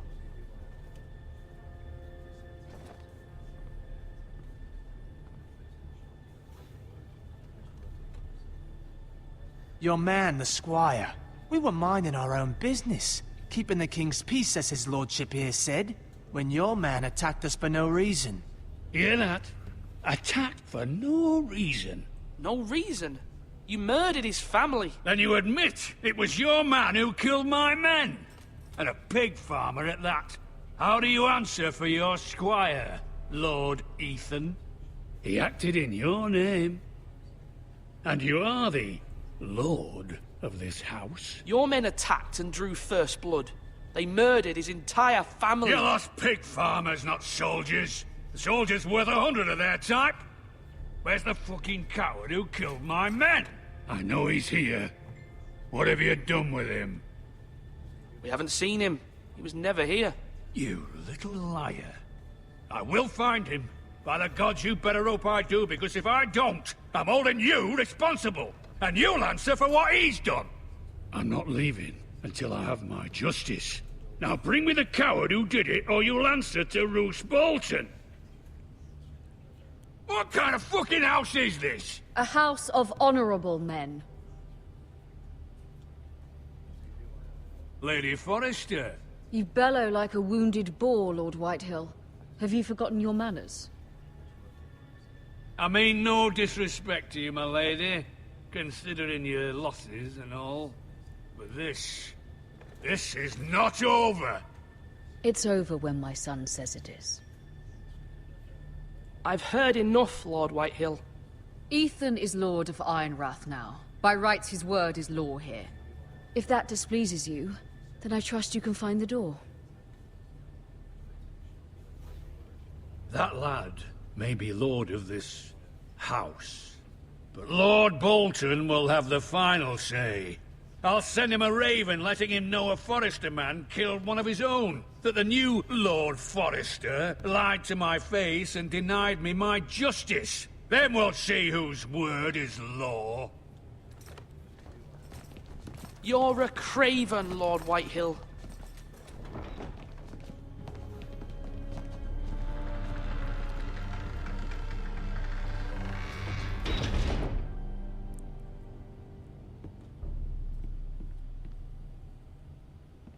[SPEAKER 7] Your man, the squire. We were minding our own business, keeping the king's peace, as his lordship here said, when your man attacked us for no reason.
[SPEAKER 2] Hear that? Attacked for no reason.
[SPEAKER 13] No reason? You murdered his family.
[SPEAKER 2] Then you admit it was your man who killed my men. And a pig farmer at that. How do you answer for your squire, Lord Ethan? He acted in your name. And you are the lord of this house.
[SPEAKER 13] Your men attacked and drew first blood. They murdered his entire family.
[SPEAKER 2] You lost pig farmers, not soldiers. The soldiers worth 100 of their type. Where's the fucking coward who killed my men? I know he's here. What have you done with him?
[SPEAKER 13] We haven't seen him. He was never here.
[SPEAKER 2] You little liar. I will find him. By the gods, you better hope I do, because if I don't, I'm holding you responsible. And you'll answer for what he's done. I'm not leaving until I have my justice. Now bring me the coward who did it, or you'll answer to Roose Bolton. What kind of fucking house is this?
[SPEAKER 10] A house of honorable men.
[SPEAKER 2] Lady Forrester.
[SPEAKER 10] You bellow like a wounded boar, Lord Whitehill. Have you forgotten your manners?
[SPEAKER 2] I mean no disrespect to you, my lady, considering your losses and all. But this is not over.
[SPEAKER 10] It's over when my son says it is.
[SPEAKER 13] I've heard enough, Lord Whitehill.
[SPEAKER 10] Ethan is Lord of Ironrath now. By rights, his word is law here. If that displeases you, then I trust you can find the door.
[SPEAKER 2] That lad may be lord of this house, but Lord Bolton will have the final say. I'll send him a raven letting him know a Forrester man killed one of his own, that the new Lord Forrester lied to my face and denied me my justice. Then we'll see whose word is law.
[SPEAKER 13] You're a craven, Lord Whitehill.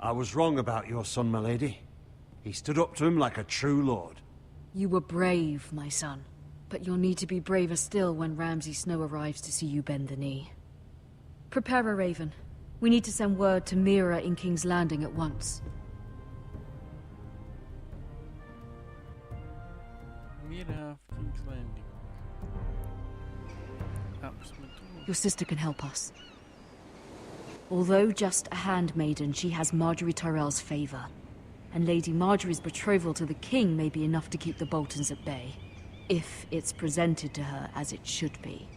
[SPEAKER 14] I was wrong about your son, my lady. He stood up to him like a true lord.
[SPEAKER 10] You were brave, my son. But you'll need to be braver still when Ramsay Snow arrives to see you bend the knee. Prepare a raven. We need to send word to Mira in King's Landing at once.
[SPEAKER 1] Mira of King's Landing.
[SPEAKER 10] Your sister can help us. Although just a handmaiden, she has Marjorie Tyrell's favor. And Lady Marjorie's betrothal to the king may be enough to keep the Boltons at bay. If it's presented to her as it should be.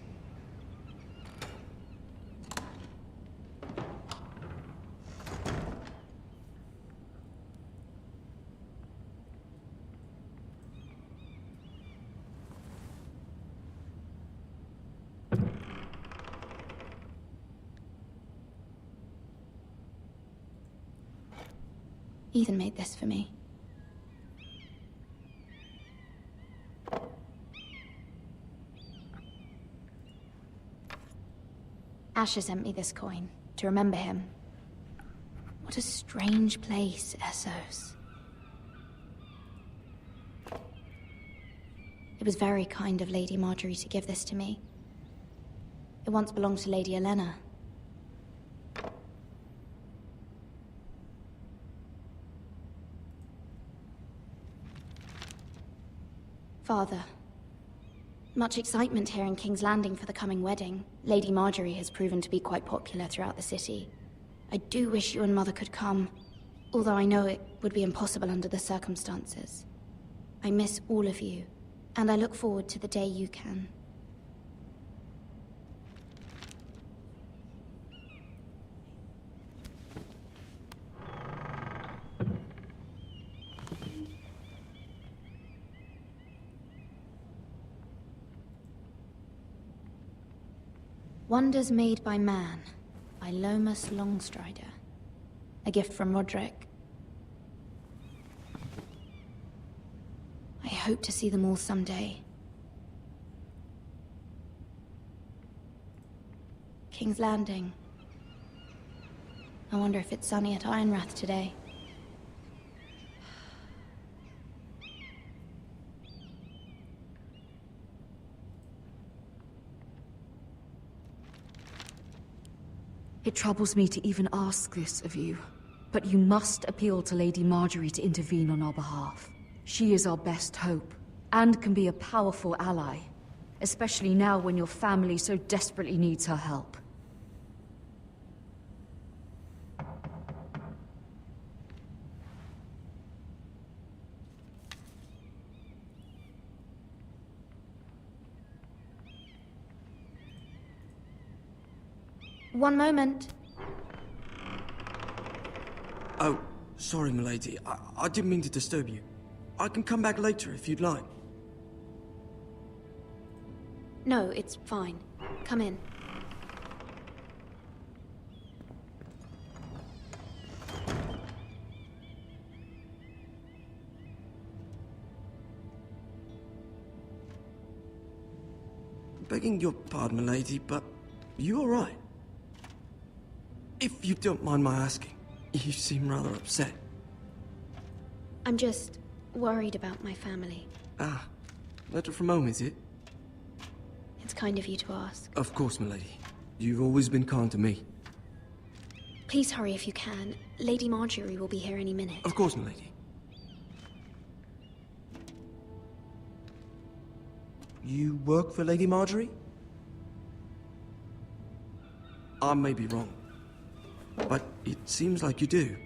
[SPEAKER 11] Ethan made this for me. Asher sent me this coin to remember him. What a strange place, Essos. It was very kind of Lady Marjorie to give this to me. It once belonged to Lady Elena. Father, much excitement here in King's Landing for the coming wedding. Lady Marjorie has proven to be quite popular throughout the city. I do wish you and Mother could come, although I know it would be impossible under the circumstances. I miss all of you, and I look forward to the day you can. Wonders Made by Man, by Lomas Longstrider. A gift from Roderick. I hope to see them all someday. King's Landing. I wonder if it's sunny at Ironrath today.
[SPEAKER 10] It troubles me to even ask this of you, but you must appeal to Lady Marjorie to intervene on our behalf. She is our best hope, and can be a powerful ally, especially now when your family so desperately needs her help.
[SPEAKER 11] One moment.
[SPEAKER 15] Oh, sorry, milady. I didn't mean to disturb you. I can come back later if you'd like.
[SPEAKER 11] No, it's fine. Come in.
[SPEAKER 15] Begging your pardon, milady, but you all right? If you don't mind my asking, you seem rather upset.
[SPEAKER 11] I'm just worried about my family.
[SPEAKER 15] Ah, letter from home, is it?
[SPEAKER 11] It's kind of you to ask.
[SPEAKER 15] Of course, milady. You've always been kind to me.
[SPEAKER 11] Please hurry if you can. Lady Marjorie will be here any minute.
[SPEAKER 15] Of course, milady. You work for Lady Marjorie? I may be wrong, but it seems like you do.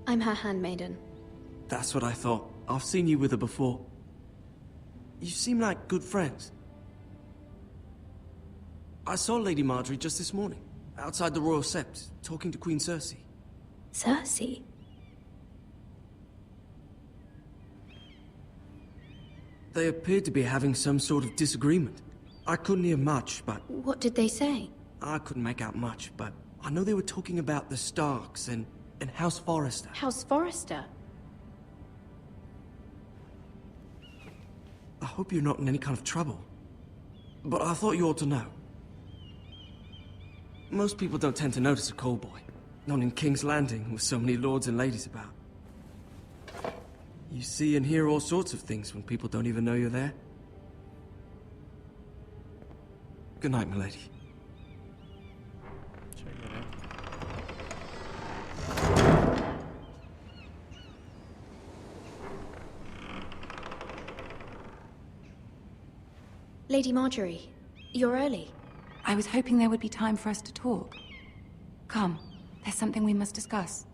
[SPEAKER 11] I'm her handmaiden.
[SPEAKER 15] That's what I thought. I've seen you with her before. You seem like good friends. I saw Lady Marjorie just this morning, outside the Royal Sept, talking to Queen Cersei.
[SPEAKER 11] Cersei?
[SPEAKER 15] They appeared to be having some sort of disagreement. I couldn't hear much, but...
[SPEAKER 11] What did they say?
[SPEAKER 15] I couldn't make out much, but I know they were talking about the Starks and House Forrester.
[SPEAKER 11] House Forrester?
[SPEAKER 15] I hope you're not in any kind of trouble. But I thought you ought to know. Most people don't tend to notice a call boy. Not in King's Landing, with so many lords and ladies about. You see and hear all sorts of things when people don't even know you're there. Good night, milady.
[SPEAKER 1] Check it out.
[SPEAKER 11] Lady Marjorie, you're early.
[SPEAKER 16] I was hoping there would be time for us to talk. Come, there's something we must discuss.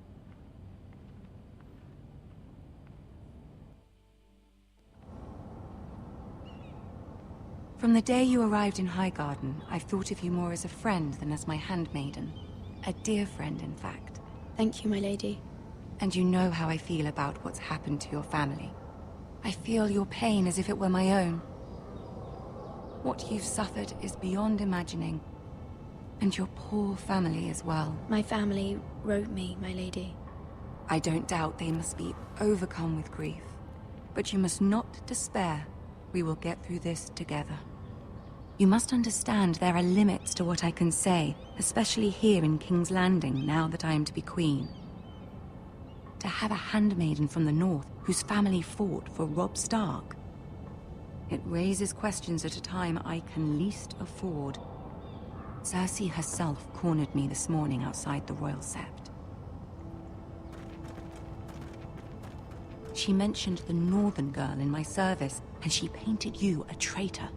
[SPEAKER 16] From the day you arrived in Highgarden, I've thought of you more as a friend than as my handmaiden. A dear friend, in fact.
[SPEAKER 11] Thank you, my lady.
[SPEAKER 16] And you know how I feel about what's happened to your family. I feel your pain as if it were my own. What you've suffered is beyond imagining. And your poor family as well.
[SPEAKER 11] My family wrote me, my lady.
[SPEAKER 16] I don't doubt they must be overcome with grief. But you must not despair. We will get through this together. You must understand there are limits to what I can say, especially here in King's Landing, now that I am to be queen. To have a handmaiden from the north whose family fought for Robb Stark. It raises questions at a time I can least afford. Cersei herself cornered me this morning outside the Royal Sept. She mentioned the northern girl in my service, and she painted you a traitor.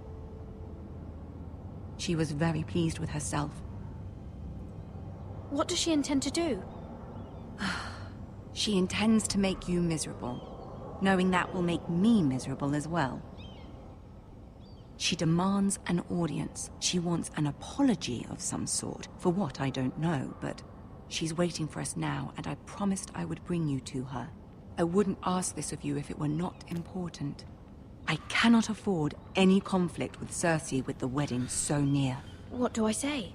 [SPEAKER 16] She was very pleased with herself.
[SPEAKER 11] What does she intend to do?
[SPEAKER 16] She intends to make you miserable, knowing that will make me miserable as well. She demands an audience. She wants an apology of some sort. For what, I don't know, but she's waiting for us now, and I promised I would bring you to her. I wouldn't ask this of you if it were not important. I cannot afford any conflict with Cersei with the wedding so near.
[SPEAKER 11] What do I say?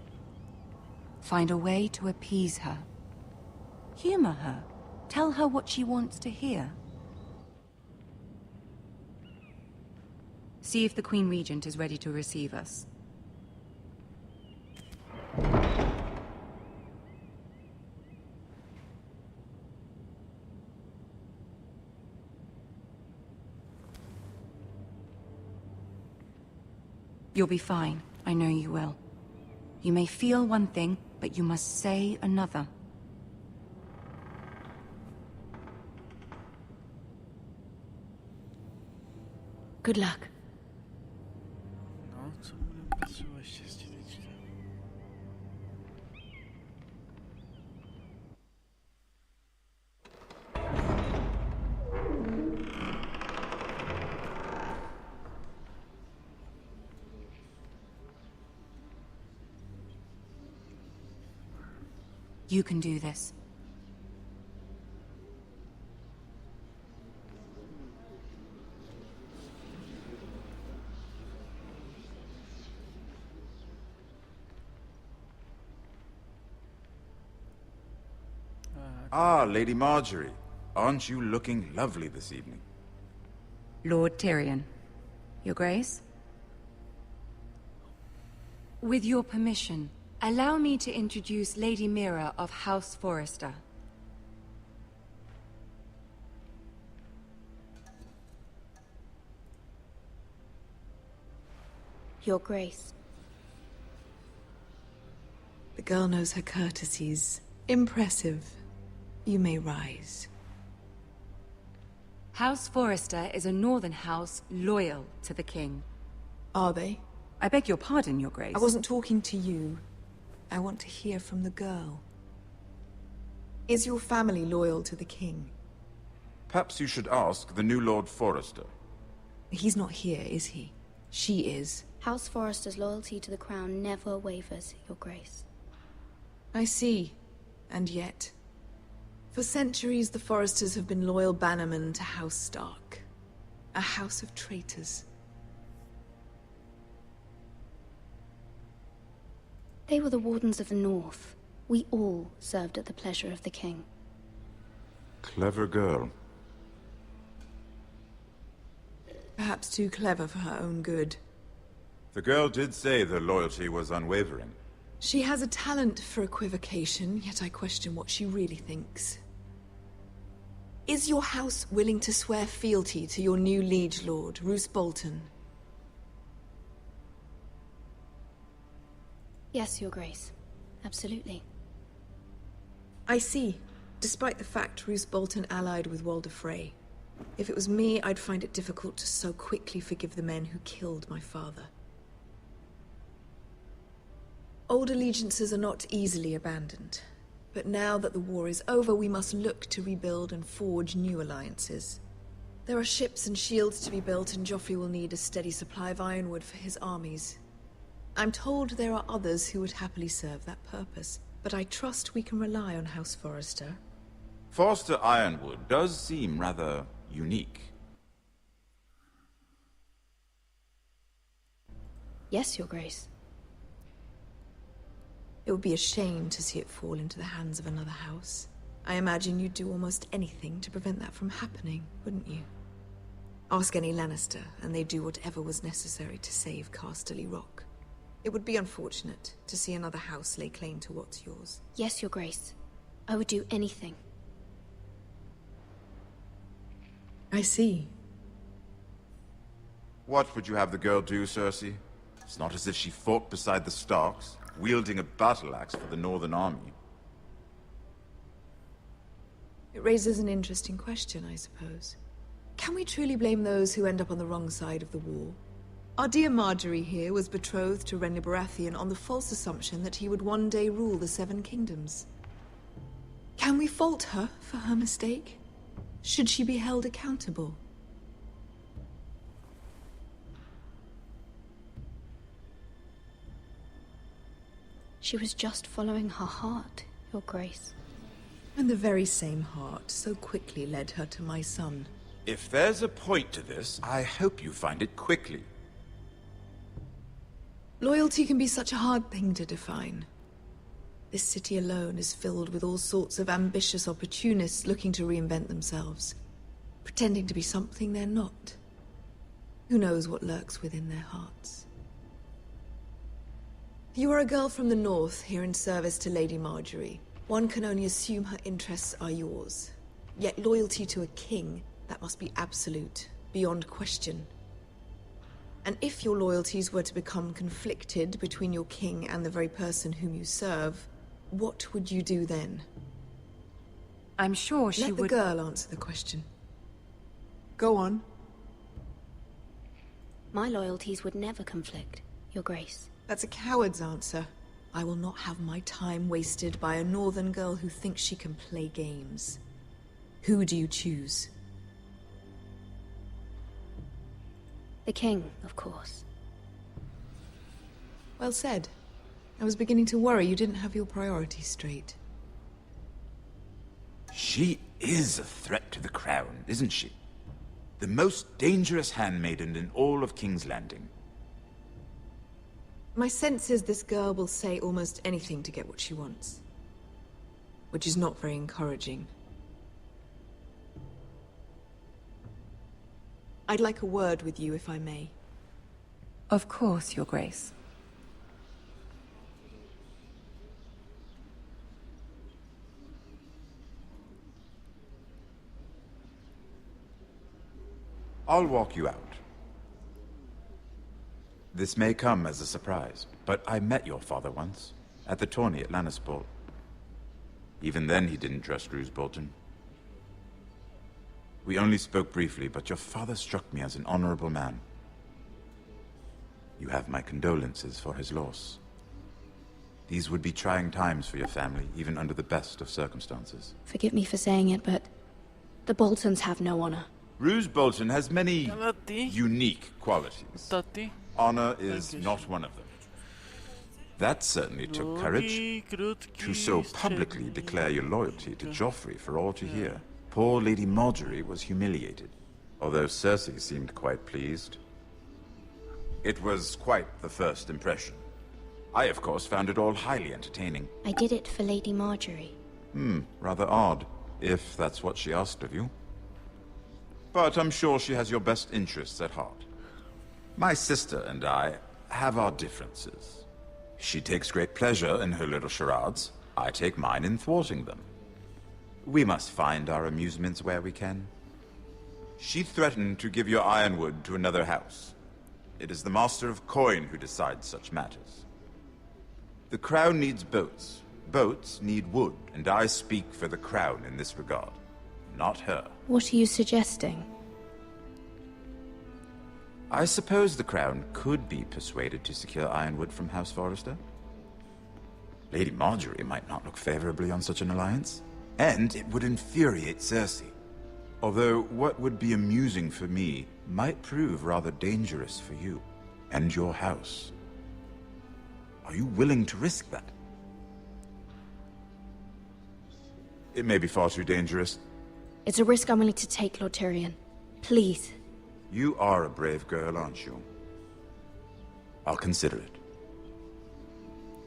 [SPEAKER 16] Find a way to appease her. Humor her. Tell her what she wants to hear. See if the Queen Regent is ready to receive us. You'll be fine. I know you will. You may feel one thing, but you must say another.
[SPEAKER 10] Good luck.
[SPEAKER 1] No, co budeme potřebovat ještě teďka.
[SPEAKER 16] You can do this.
[SPEAKER 17] Ah, Lady Marjorie. Aren't you looking lovely this evening?
[SPEAKER 16] Lord Tyrion. Your Grace? With your permission, allow me to introduce Lady Mira of House Forrester.
[SPEAKER 11] Your Grace.
[SPEAKER 18] The girl knows her courtesies. Impressive. You may rise.
[SPEAKER 16] House Forrester is a northern house loyal to the king.
[SPEAKER 18] Are they?
[SPEAKER 16] I beg your pardon, Your Grace.
[SPEAKER 18] I wasn't talking to you. I want to hear from the girl. Is your family loyal to the king?
[SPEAKER 17] Perhaps you should ask the new Lord Forrester.
[SPEAKER 18] He's not here, is he? She is.
[SPEAKER 12] House Forrester's loyalty to the crown never wavers, Your Grace.
[SPEAKER 18] I see. And yet... For centuries, the Forresters have been loyal bannermen to House Stark. A house of traitors.
[SPEAKER 12] They were the Wardens of the North. We all served at the pleasure of the king.
[SPEAKER 17] Clever girl.
[SPEAKER 18] Perhaps too clever for her own good.
[SPEAKER 17] The girl did say their loyalty was unwavering.
[SPEAKER 18] She has a talent for equivocation, yet I question what she really thinks. Is your house willing to swear fealty to your new liege lord, Roose Bolton?
[SPEAKER 12] Yes, Your Grace. Absolutely.
[SPEAKER 18] I see. Despite the fact Roose Bolton allied with Walder Frey. If it was me, I'd find it difficult to so quickly forgive the men who killed my father. Old allegiances are not easily abandoned. But now that the war is over, we must look to rebuild and forge new alliances. There are ships and shields to be built, and Joffrey will need a steady supply of ironwood for his armies. I'm told there are others who would happily serve that purpose, but I trust we can rely on House Forrester.
[SPEAKER 17] Forster Ironwood does seem rather unique.
[SPEAKER 12] Yes, Your Grace.
[SPEAKER 18] It would be a shame to see it fall into the hands of another house. I imagine you'd do almost anything to prevent that from happening, wouldn't you? Ask any Lannister, and they'd do whatever was necessary to save Casterly Rock. It would be unfortunate to see another house lay claim to what's yours.
[SPEAKER 12] Yes, Your Grace. I would do anything.
[SPEAKER 18] I see.
[SPEAKER 17] What would you have the girl do, Cersei? It's not as if she fought beside the Starks, wielding a battle axe for the Northern Army.
[SPEAKER 18] It raises an interesting question, I suppose. Can we truly blame those who end up on the wrong side of the war? Our dear Marjorie here was betrothed to Renly Baratheon on the false assumption that he would one day rule the Seven Kingdoms. Can we fault her for her mistake? Should she be held accountable?
[SPEAKER 12] She was just following her heart, Your Grace.
[SPEAKER 18] And the very same heart so quickly led her to my son.
[SPEAKER 17] If there's a point to this, I hope you find it quickly.
[SPEAKER 18] Loyalty can be such a hard thing to define. This city alone is filled with all sorts of ambitious opportunists looking to reinvent themselves, pretending to be something they're not. Who knows what lurks within their hearts? You are a girl from the north, here in service to Lady Marjorie. One can only assume her interests are yours. Yet loyalty to a king, that must be absolute, beyond question. And if your loyalties were to become conflicted between your king and the very person whom you serve, what would you do then?
[SPEAKER 16] I'm sure she
[SPEAKER 18] would... Let the girl answer the question. Go on.
[SPEAKER 19] My loyalties would never conflict, Your Grace.
[SPEAKER 18] That's a coward's answer. I will not have my time wasted by a northern girl who thinks she can play games. Who do you choose?
[SPEAKER 19] The king, of course.
[SPEAKER 18] Well said. I was beginning to worry you didn't have your priorities straight.
[SPEAKER 17] She is a threat to the crown, isn't she? The most dangerous handmaiden in all of King's Landing.
[SPEAKER 18] My sense is this girl will say almost anything to get what she wants. Which is not very encouraging. I'd like a word with you, if I may.
[SPEAKER 16] Of course, Your Grace.
[SPEAKER 17] I'll walk you out. This may come as a surprise, but I met your father once, at the tourney at Lannisport. Even then he didn't trust Roose Bolton. We only spoke briefly, but your father struck me as an honorable man. You have my condolences for his loss. These would be trying times for your family, even under the best of circumstances.
[SPEAKER 19] Forgive me for saying it, but the Boltons have no honor.
[SPEAKER 17] Roose Bolton has many unique qualities. Honor is not one of them. That certainly took courage, to so publicly declare your loyalty to Joffrey for all to hear. Poor Lady Marjorie was humiliated, although Cersei seemed quite pleased. It was quite the first impression. I, of course, found it all highly entertaining.
[SPEAKER 19] I did it for Lady Marjorie.
[SPEAKER 17] Rather odd, if that's what she asked of you. But I'm sure she has your best interests at heart. My sister and I have our differences. She takes great pleasure in her little charades. I take mine in thwarting them. We must find our amusements where we can. She threatened to give your ironwood to another house. It is the Master of Coin who decides such matters. The Crown needs boats. Boats need wood, and I speak for the Crown in this regard. Not her.
[SPEAKER 19] What are you suggesting?
[SPEAKER 17] I suppose the Crown could be persuaded to secure ironwood from House Forrester. Lady Marjorie might not look favorably on such an alliance, and it would infuriate Cersei. Although what would be amusing for me might prove rather dangerous for you and your house. Are you willing to risk that? It may be far too dangerous.
[SPEAKER 19] It's a risk I'm willing to take, Lord Tyrion. Please.
[SPEAKER 17] You are a brave girl, aren't you? I'll consider it.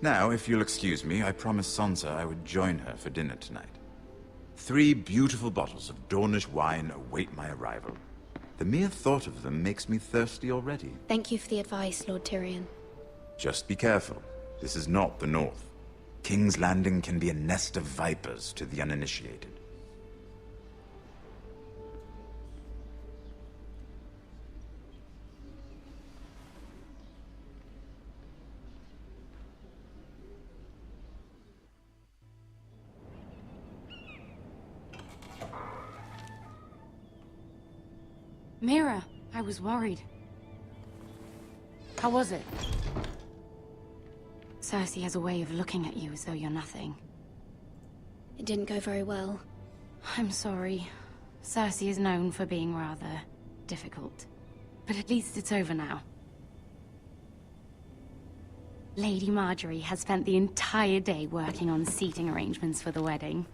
[SPEAKER 17] Now, if you'll excuse me, I promised Sansa I would join her for dinner tonight. 3 beautiful bottles of Dornish wine await my arrival. The mere thought of them makes me thirsty already.
[SPEAKER 19] Thank you for the advice, Lord Tyrion.
[SPEAKER 17] Just be careful. This is not the North. King's Landing can be a nest of vipers to the uninitiated.
[SPEAKER 16] Mira, I was worried. How was it? Cersei has a way of looking at you as though you're nothing.
[SPEAKER 19] It didn't go very well.
[SPEAKER 16] I'm sorry. Cersei is known for being rather difficult. But at least it's over now. Lady Marjorie has spent the entire day working on seating arrangements for the wedding.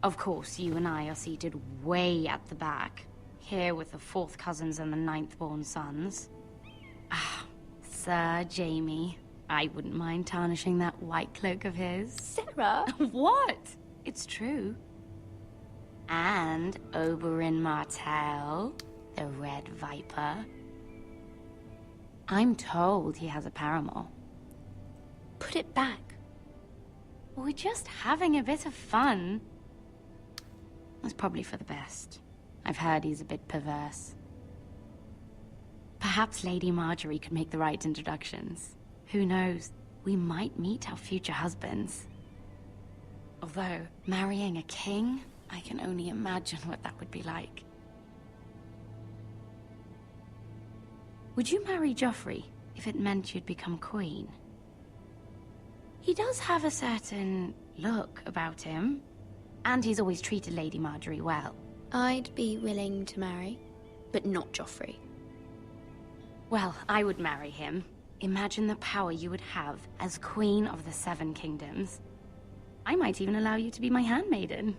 [SPEAKER 16] Of course, you and I are seated way at the back. Here with the 4th cousins and the 9th-born sons. Ah, Sir Jaime. I wouldn't mind tarnishing that white cloak of his.
[SPEAKER 19] Sarah!
[SPEAKER 16] What? It's true. And Oberyn Martell, the Red Viper. I'm told he has a paramour.
[SPEAKER 19] Put it back.
[SPEAKER 16] We're just having a bit of fun. It's probably for the best. I've heard he's a bit perverse.
[SPEAKER 20] Perhaps Lady Marjorie could make the right introductions. Who knows? We might meet our future husbands. Although, marrying a king, I can only imagine what that would be like. Would you marry Joffrey if it meant you'd become queen? He does have a certain look about him, and he's always treated Lady Marjorie well.
[SPEAKER 19] I'd be willing to marry, but not Joffrey.
[SPEAKER 20] Well, I would marry him. Imagine the power you would have as Queen of the Seven Kingdoms. I might even allow you to be my handmaiden.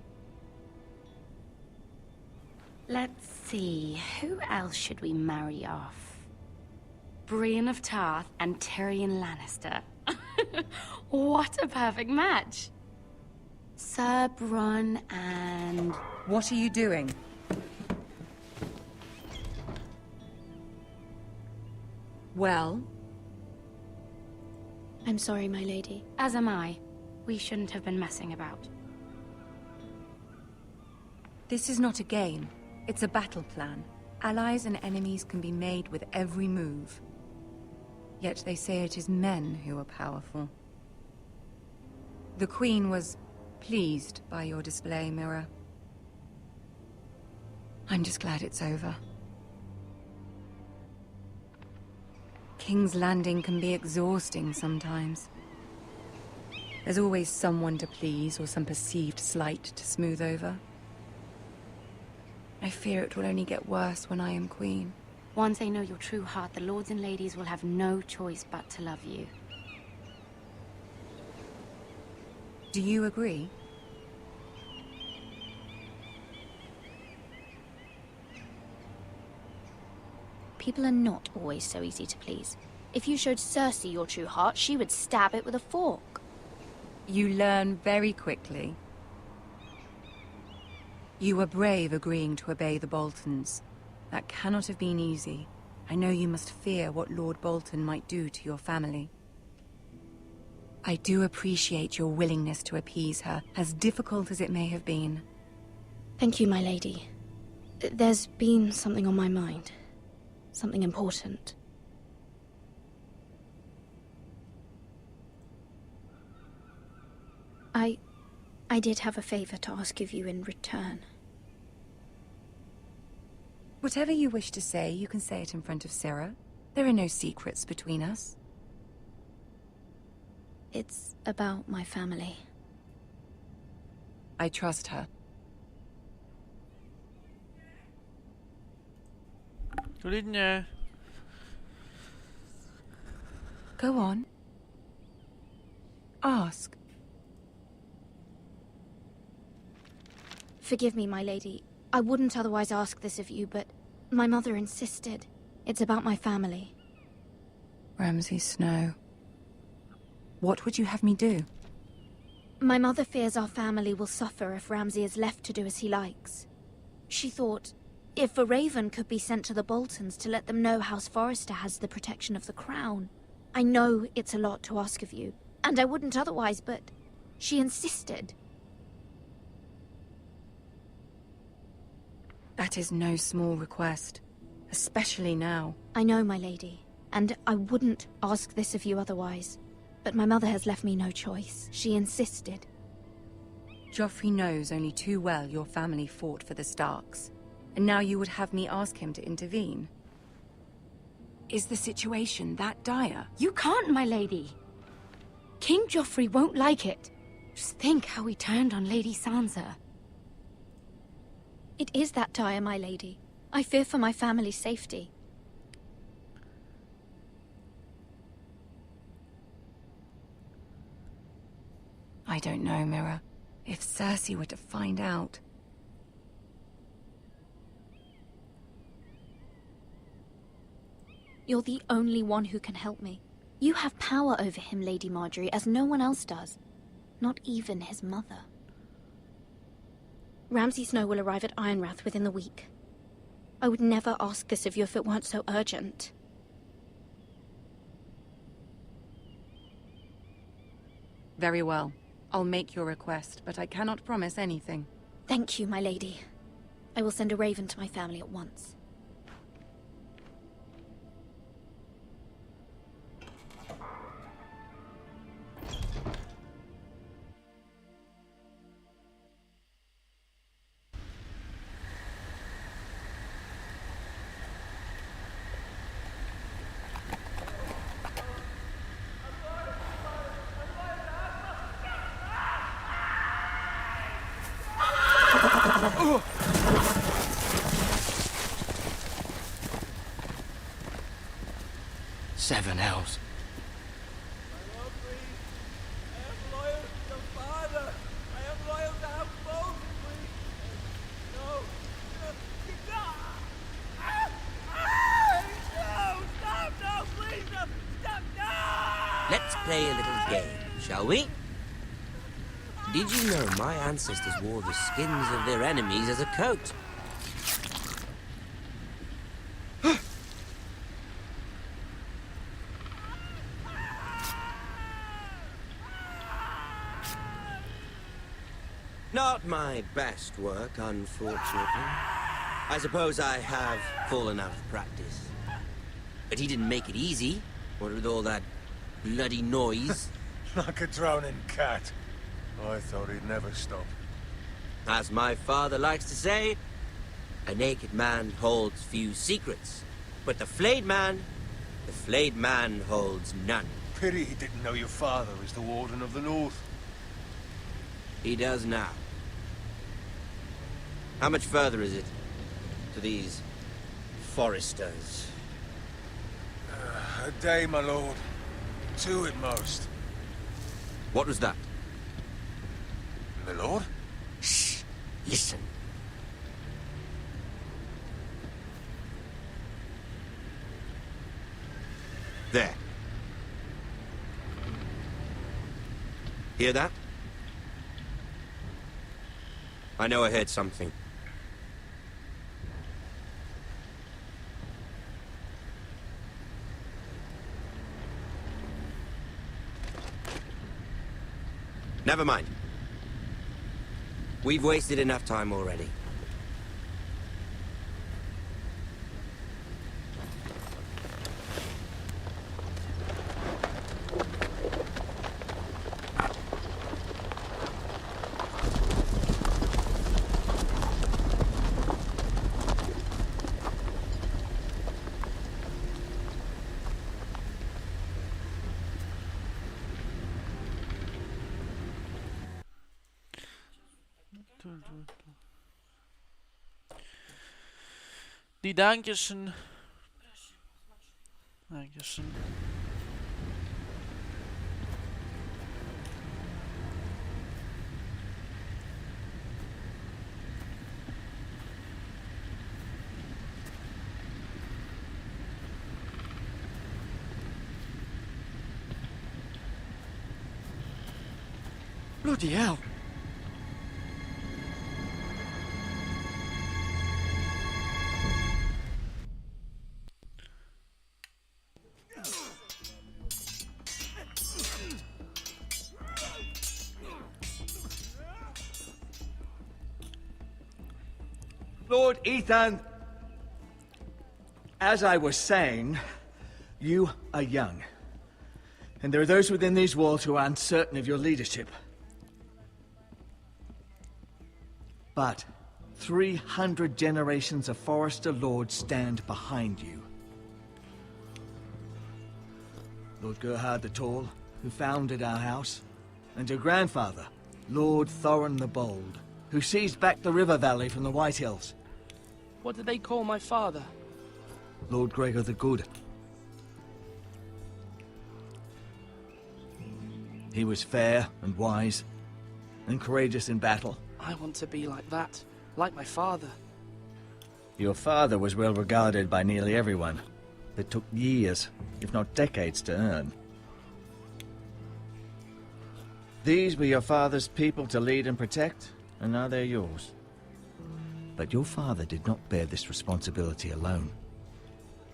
[SPEAKER 20] Let's see, who else should we marry off? Brienne of Tarth and Tyrion Lannister. What a perfect match! Sir Bronn and...
[SPEAKER 16] What are you doing? Well?
[SPEAKER 19] I'm sorry, my lady.
[SPEAKER 20] As am I. We shouldn't have been messing about.
[SPEAKER 16] This is not a game. It's a battle plan. Allies and enemies can be made with every move. Yet they say it is men who are powerful. The Queen was pleased by your display, Mira. I'm just glad it's over. King's Landing can be exhausting sometimes. There's always someone to please or some perceived slight to smooth over. I fear it will only get worse when I am queen.
[SPEAKER 20] Once they know your true heart, the lords and ladies will have no choice but to love you.
[SPEAKER 16] Do you agree?
[SPEAKER 19] People are not always so easy to please. If you showed Cersei your true heart, she would stab it with a fork.
[SPEAKER 16] You learn very quickly. You were brave agreeing to obey the Boltons. That cannot have been easy. I know you must fear what Lord Bolton might do to your family. I do appreciate your willingness to appease her, as difficult as it may have been.
[SPEAKER 19] Thank you, my lady. There's been something on my mind. Something important. I did have a favor to ask of you in return.
[SPEAKER 16] Whatever you wish to say, you can say it in front of Sarah. There are no secrets between us.
[SPEAKER 19] It's about my family.
[SPEAKER 16] I trust her.
[SPEAKER 1] Klidně.
[SPEAKER 16] Go on. Ask.
[SPEAKER 19] Forgive me, my lady. I wouldn't otherwise ask this of you, but my mother insisted. It's about my family.
[SPEAKER 16] Ramsay Snow. What would you have me do?
[SPEAKER 19] My mother fears our family will suffer if Ramsay is left to do as he likes. She thought, if a raven could be sent to the Boltons to let them know House Forrester has the protection of the crown. I know it's a lot to ask of you, and I wouldn't otherwise, but she insisted.
[SPEAKER 16] That is no small request, especially now.
[SPEAKER 19] I know, my lady, and I wouldn't ask this of you otherwise. But my mother has left me no choice. She insisted.
[SPEAKER 16] Joffrey knows only too well your family fought for the Starks. And now you would have me ask him to intervene. Is the situation that dire?
[SPEAKER 20] You can't, my lady. King Joffrey won't like it. Just think how he turned on Lady Sansa.
[SPEAKER 19] It is that dire, my lady. I fear for my family's safety.
[SPEAKER 16] I don't know, Mira. If Cersei were to find out...
[SPEAKER 19] You're the only one who can help me. You have power over him, Lady Marjorie, as no one else does. Not even his mother. Ramsay Snow will arrive at Ironrath within the week. I would never ask this of you if it weren't so urgent.
[SPEAKER 16] Very well. I'll make your request, but I cannot promise anything.
[SPEAKER 19] Thank you, my lady. I will send a raven to my family at once.
[SPEAKER 7] Seven hells.
[SPEAKER 21] Let's play a little game, shall we? Did you know my ancestors wore the skins of their enemies as a coat? Not my best work, unfortunately. I suppose I have fallen out of practice. But he didn't make it easy, what with all that bloody noise.
[SPEAKER 6] Like a drowning cat. I thought he'd never stop.
[SPEAKER 21] As my father likes to say, a naked man holds few secrets. But the flayed man holds none.
[SPEAKER 6] Pity he didn't know your father was the Warden of the North.
[SPEAKER 21] He does now. How much further is it to these Foresters?
[SPEAKER 6] A day, my lord. 2 at most.
[SPEAKER 21] What was that?
[SPEAKER 6] My lord?
[SPEAKER 21] Shh! Listen. There. Hear that? I know I heard something. Never mind. We've wasted enough time already.
[SPEAKER 1] Die Dankeschön. Dankeschön.
[SPEAKER 7] Bloody hell.
[SPEAKER 9] Lord Ethan, as I was saying, you are young. And there are those within these walls who are uncertain of your leadership. But 300 generations of Forester lords stand behind you. Lord Gerhard the Tall, who founded our house, and your grandfather, Lord Thorin the Bold, who seized back the river valley from the White Hills.
[SPEAKER 13] What did they call my father?
[SPEAKER 9] Lord Gregor the Good. He was fair and wise, and courageous in battle.
[SPEAKER 13] I want to be like that, like my father.
[SPEAKER 9] Your father was well regarded by nearly everyone. It took years, if not decades, to earn. These were your father's people to lead and protect, and now they're yours. But your father did not bear this responsibility alone.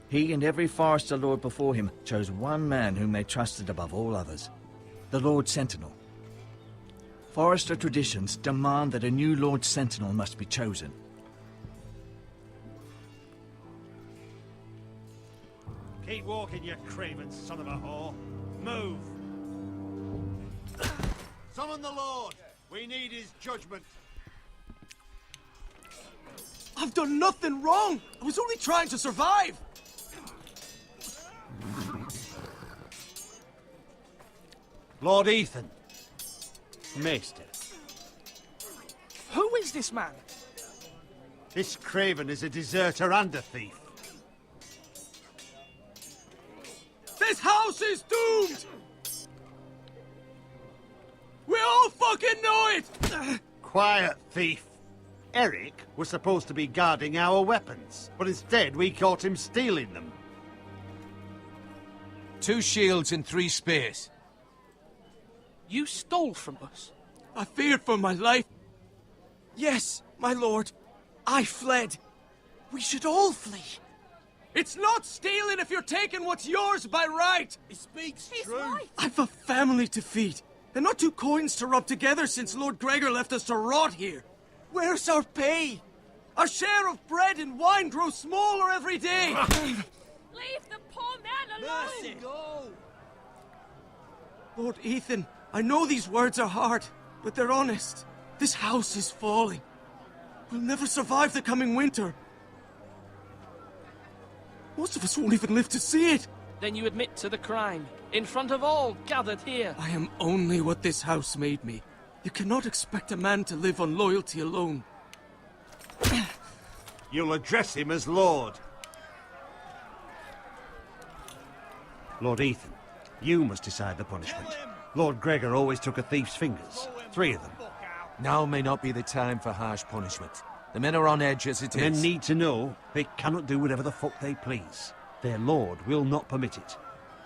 [SPEAKER 9] He and every Forester Lord before him chose one man whom they trusted above all others, the Lord Sentinel. Forester traditions demand that a new Lord Sentinel must be chosen.
[SPEAKER 14] Keep walking, you craven son of a whore. Move!
[SPEAKER 6] Summon the Lord! We need his judgment.
[SPEAKER 7] I've done nothing wrong! I was only trying to survive!
[SPEAKER 14] Lord Ethan. Maester.
[SPEAKER 13] Who is this man?
[SPEAKER 14] This craven is a deserter and a thief.
[SPEAKER 7] This house is doomed! We all fucking know it!
[SPEAKER 14] Quiet, thief. Eric was supposed to be guarding our weapons, but instead we caught him stealing them.
[SPEAKER 6] 2 shields and 3 spears.
[SPEAKER 13] You stole from us?
[SPEAKER 7] I feared for my life. Yes, my lord. I fled. We should all flee. It's not stealing if you're taking what's yours by right.
[SPEAKER 6] He speaks true.
[SPEAKER 7] I've a family to feed, and not 2 coins to rub together since Lord Gregor left us to rot here. Where's our pay? Our share of bread and wine grows smaller every day.
[SPEAKER 20] Leave the poor man alone!
[SPEAKER 6] Mercy, go!
[SPEAKER 7] Lord Ethan, I know these words are hard, but they're honest. This house is falling. We'll never survive the coming winter. Most of us won't even live to see it.
[SPEAKER 13] Then you admit to the crime, in front of all gathered here.
[SPEAKER 7] I am only what this house made me. You cannot expect a man to live on loyalty alone.
[SPEAKER 14] You'll address him as Lord. Lord Ethan, you must decide the punishment. Lord Gregor always took a thief's fingers. 3 of them.
[SPEAKER 6] Now may not be the time for harsh punishment. The men are on edge as it is.
[SPEAKER 14] Men need to know they cannot do whatever the fuck they please. Their lord will not permit it.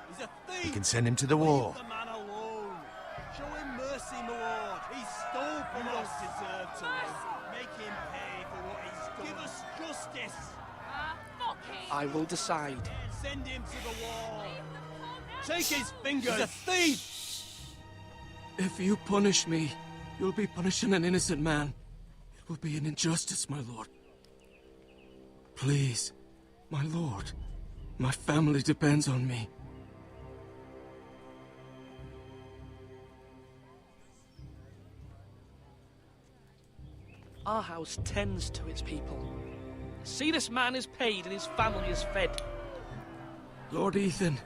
[SPEAKER 6] He's a thief! We can send him to the war.
[SPEAKER 8] Leave the man alone. Show him mercy, my lord. He stole from us. Deserve to live. Make him pay for what he's done. Give us justice.
[SPEAKER 20] Fuck him!
[SPEAKER 13] I will decide.
[SPEAKER 8] Send him to the wall. Take his fingers.
[SPEAKER 6] He's a thief!
[SPEAKER 7] If you punish me, you'll be punishing an innocent man. It will be an injustice, my lord. Please, my lord. My family depends on me.
[SPEAKER 13] Our house tends to its people. See, this man is paid and his family is fed.
[SPEAKER 7] Lord Ethan,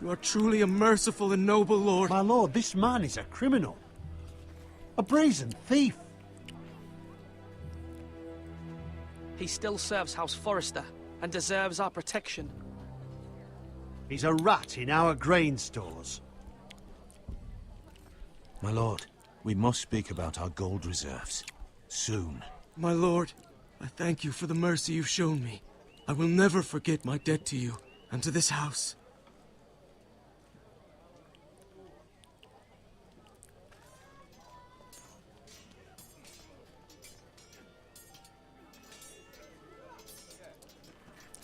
[SPEAKER 7] you are truly a merciful and noble lord.
[SPEAKER 14] My lord, this man is a criminal. A brazen thief.
[SPEAKER 13] He still serves House Forrester and deserves our protection.
[SPEAKER 14] He's a rat in our grain stores.
[SPEAKER 6] My lord, we must speak about our gold reserves. Soon.
[SPEAKER 7] My lord, I thank you for the mercy you've shown me. I will never forget my debt to you and to this house.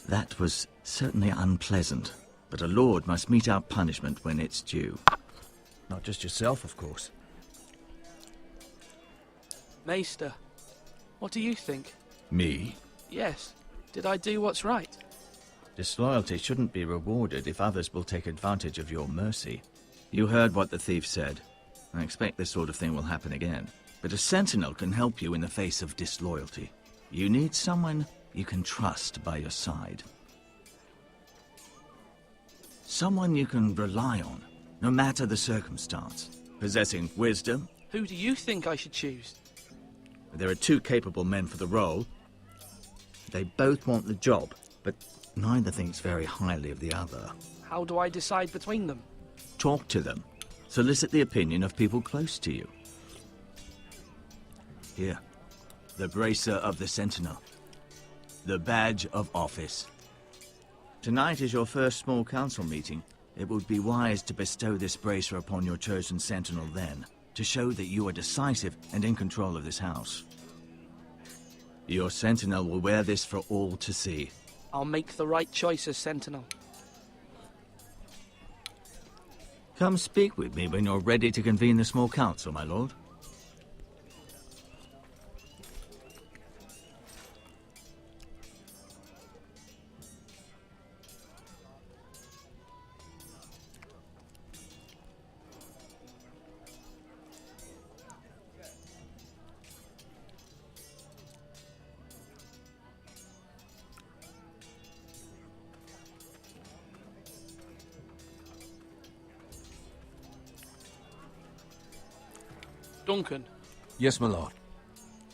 [SPEAKER 9] That was certainly unpleasant, but a lord must mete out punishment when it's due.
[SPEAKER 6] Not just yourself, of course.
[SPEAKER 13] Maester, what do you think?
[SPEAKER 9] Me?
[SPEAKER 13] Yes. Did I do what's right?
[SPEAKER 9] Disloyalty shouldn't be rewarded if others will take advantage of your mercy. You heard what the thief said. I expect this sort of thing will happen again. But a sentinel can help you in the face of disloyalty. You need someone you can trust by your side. Someone you can rely on, no matter the circumstance. Possessing wisdom.
[SPEAKER 13] Who do you think I should choose?
[SPEAKER 9] There are 2 capable men for the role. They both want the job, but neither thinks very highly of the other.
[SPEAKER 13] How do I decide between them?
[SPEAKER 9] Talk to them. Solicit the opinion of people close to you. Here, the bracer of the Sentinel. The badge of office. Tonight is your first small council meeting. It would be wise to bestow this bracer upon your chosen Sentinel then, to show that you are decisive and in control of this house. Your Sentinel will wear this for all to see.
[SPEAKER 13] I'll make the right choice as Sentinel.
[SPEAKER 9] Come speak with me when you're ready to convene the small council, my lord.
[SPEAKER 13] Duncan.
[SPEAKER 6] Yes, my lord.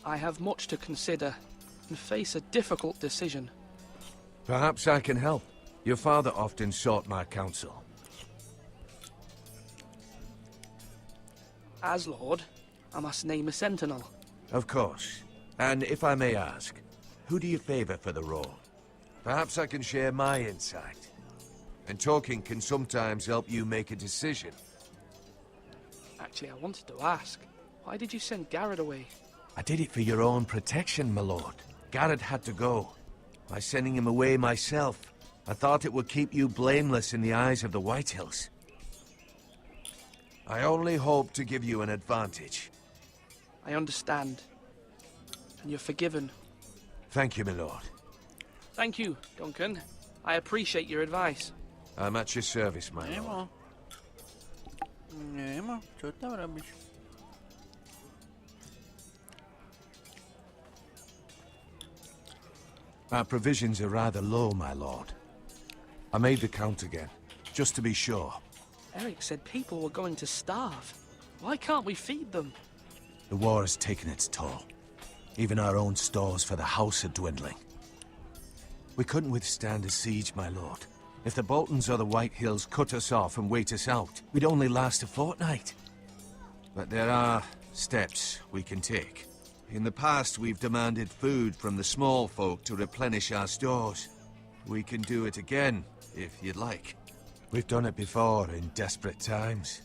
[SPEAKER 13] I have much to consider. and face a difficult decision.
[SPEAKER 6] Perhaps I can help. Your father often sought my counsel.
[SPEAKER 13] As Lord, I must name a sentinel.
[SPEAKER 6] Of course. And if I may ask, who do you favor for the role? Perhaps I can share my insight. And talking can sometimes help you make a decision.
[SPEAKER 13] Actually, I wanted to ask, why did you send Garrett away?
[SPEAKER 6] I did it for your own protection, my lord. Garrett had to go. By sending him away myself, I thought it would keep you blameless in the eyes of the Whitehills. I only hope to give you an advantage.
[SPEAKER 13] I understand. And you're forgiven.
[SPEAKER 6] Thank you, my lord.
[SPEAKER 13] Thank you, Duncan. I appreciate your advice.
[SPEAKER 6] I'm at your service, my lord.
[SPEAKER 1] Nemo, čo tam robíš?
[SPEAKER 6] Our provisions are rather low, my lord. I made the count again, just to be sure.
[SPEAKER 13] Eric said people were going to starve. Why can't we feed them?
[SPEAKER 6] The war has taken its toll. Even our own stores for the house are dwindling. We couldn't withstand a siege, my lord. If the Boltons or the Whitehills cut us off and wait us out, we'd only last a fortnight. But there are steps we can take. In the past, we've demanded food from the small folk to replenish our stores. We can do it again, if you'd like. We've done it before in desperate times.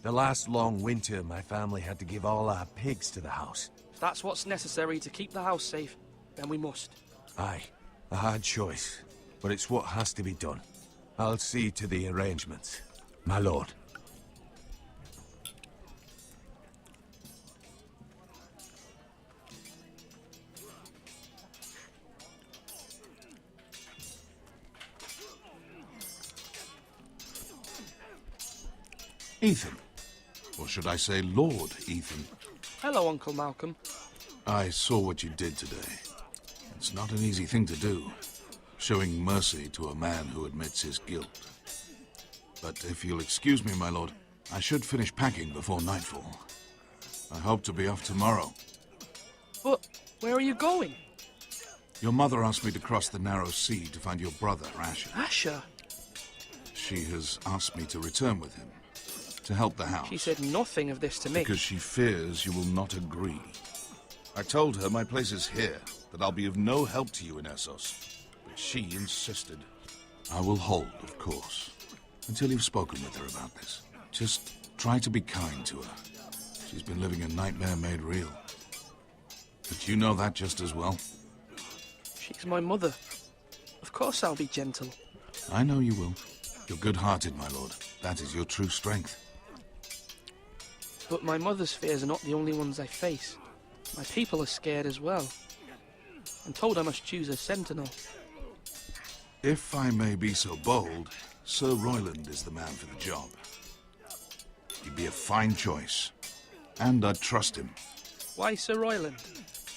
[SPEAKER 6] The last long winter, my family had to give all our pigs to the house.
[SPEAKER 13] If that's what's necessary to keep the house safe, then we must.
[SPEAKER 6] Aye, a hard choice, but it's what has to be done. I'll see to the arrangements, my lord.
[SPEAKER 5] Ethan. Or should I say Lord Ethan?
[SPEAKER 13] Hello, Uncle Malcolm.
[SPEAKER 5] I saw what you did today. It's not an easy thing to do, showing mercy to a man who admits his guilt. But if you'll excuse me, my lord, I should finish packing before nightfall. I hope to be off tomorrow.
[SPEAKER 13] But where are you going?
[SPEAKER 5] Your mother asked me to cross the narrow sea to find your brother, Asher.
[SPEAKER 13] Asher?
[SPEAKER 5] She has asked me to return with him, to help the house.
[SPEAKER 13] She said nothing of this to me.
[SPEAKER 5] Because she fears you will not agree. I told her my place is here, that I'll be of no help to you in Essos. But she insisted. I will hold, of course, until you've spoken with her about this. Just try to be kind to her. She's been living a nightmare made real. But you know that just as well.
[SPEAKER 13] She's my mother. Of course I'll be gentle.
[SPEAKER 5] I know you will. You're good-hearted, my lord. That is your true strength.
[SPEAKER 13] But my mother's fears are not the only ones I face. My people are scared as well. I'm told I must choose a sentinel.
[SPEAKER 5] If I may be so bold, Sir Royland is the man for the job. He'd be a fine choice. And I'd trust him.
[SPEAKER 13] Why Sir Royland?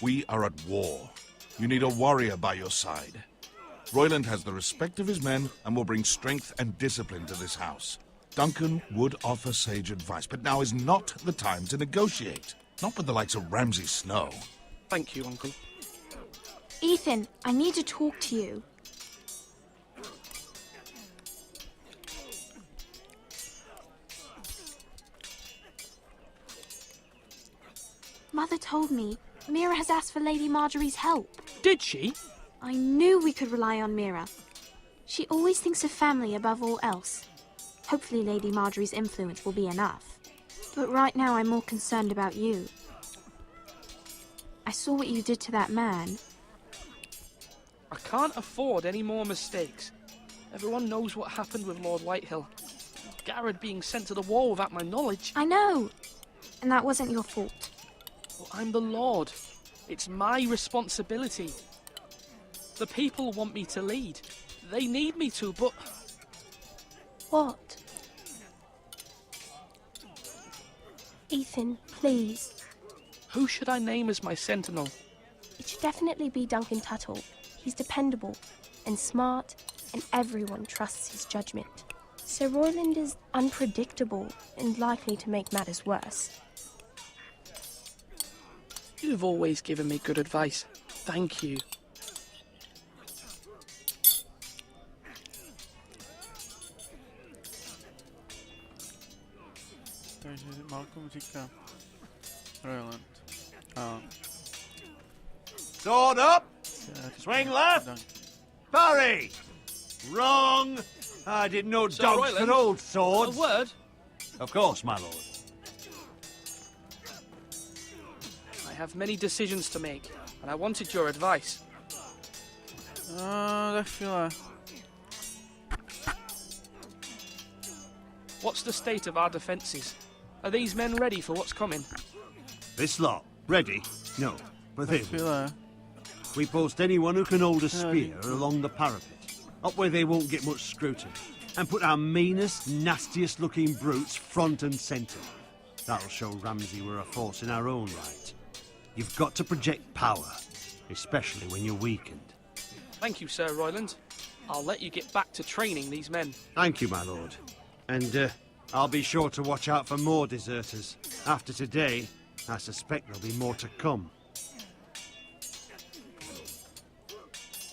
[SPEAKER 5] We are at war. You need a warrior by your side. Royland has the respect of his men and will bring strength and discipline to this house. Duncan would offer sage advice, but now is not the time to negotiate. Not with the likes of Ramsay Snow.
[SPEAKER 13] Thank you, Uncle.
[SPEAKER 11] Ethan, I need to talk to you. Mother told me Mira has asked for Lady Marjorie's help.
[SPEAKER 13] Did she?
[SPEAKER 11] I knew we could rely on Mira. She always thinks of family above all else. Hopefully Lady Marjorie's influence will be enough. But right now I'm more concerned about you. I saw what you did to that man.
[SPEAKER 13] I can't afford any more mistakes. Everyone knows what happened with Lord Whitehill. Garrett being sent to the war without my knowledge.
[SPEAKER 11] I know. And that wasn't your fault.
[SPEAKER 13] Well, I'm the Lord. It's my responsibility. The people want me to lead. They need me to, but...
[SPEAKER 11] What? Ethan, please.
[SPEAKER 13] Who should I name as my sentinel?
[SPEAKER 11] It should definitely be Duncan Tuttle. He's dependable and smart, and everyone trusts his judgment. Sir Royland is unpredictable and likely to make matters worse.
[SPEAKER 13] You've always given me good advice. Thank you.
[SPEAKER 1] Takže Malcolm říká Roland.
[SPEAKER 14] Sword up! Swing left! Parry! Wrong! I didn't know
[SPEAKER 13] Sir
[SPEAKER 14] dogs
[SPEAKER 13] Royland,
[SPEAKER 14] could hold swords.
[SPEAKER 13] A word?
[SPEAKER 14] Of course, my lord.
[SPEAKER 13] I have many decisions to make, and I wanted your advice.
[SPEAKER 1] Za chvíle.
[SPEAKER 13] What's the state of our defences? Are these men ready for what's coming?
[SPEAKER 14] This lot, ready? No, but
[SPEAKER 1] Za
[SPEAKER 14] they
[SPEAKER 1] chvíle.
[SPEAKER 14] We post anyone who can hold a spear along the parapet, up where they won't get much scrutiny, and put our meanest, nastiest looking brutes front and centre. That'll show Ramsay we're a force in our own right. You've got to project power, especially when you're weakened.
[SPEAKER 13] Thank you, Sir Royland. I'll let you get back to training these men.
[SPEAKER 14] Thank you, my lord. And I'll be sure to watch out for more deserters. After today, I suspect there'll be more to come.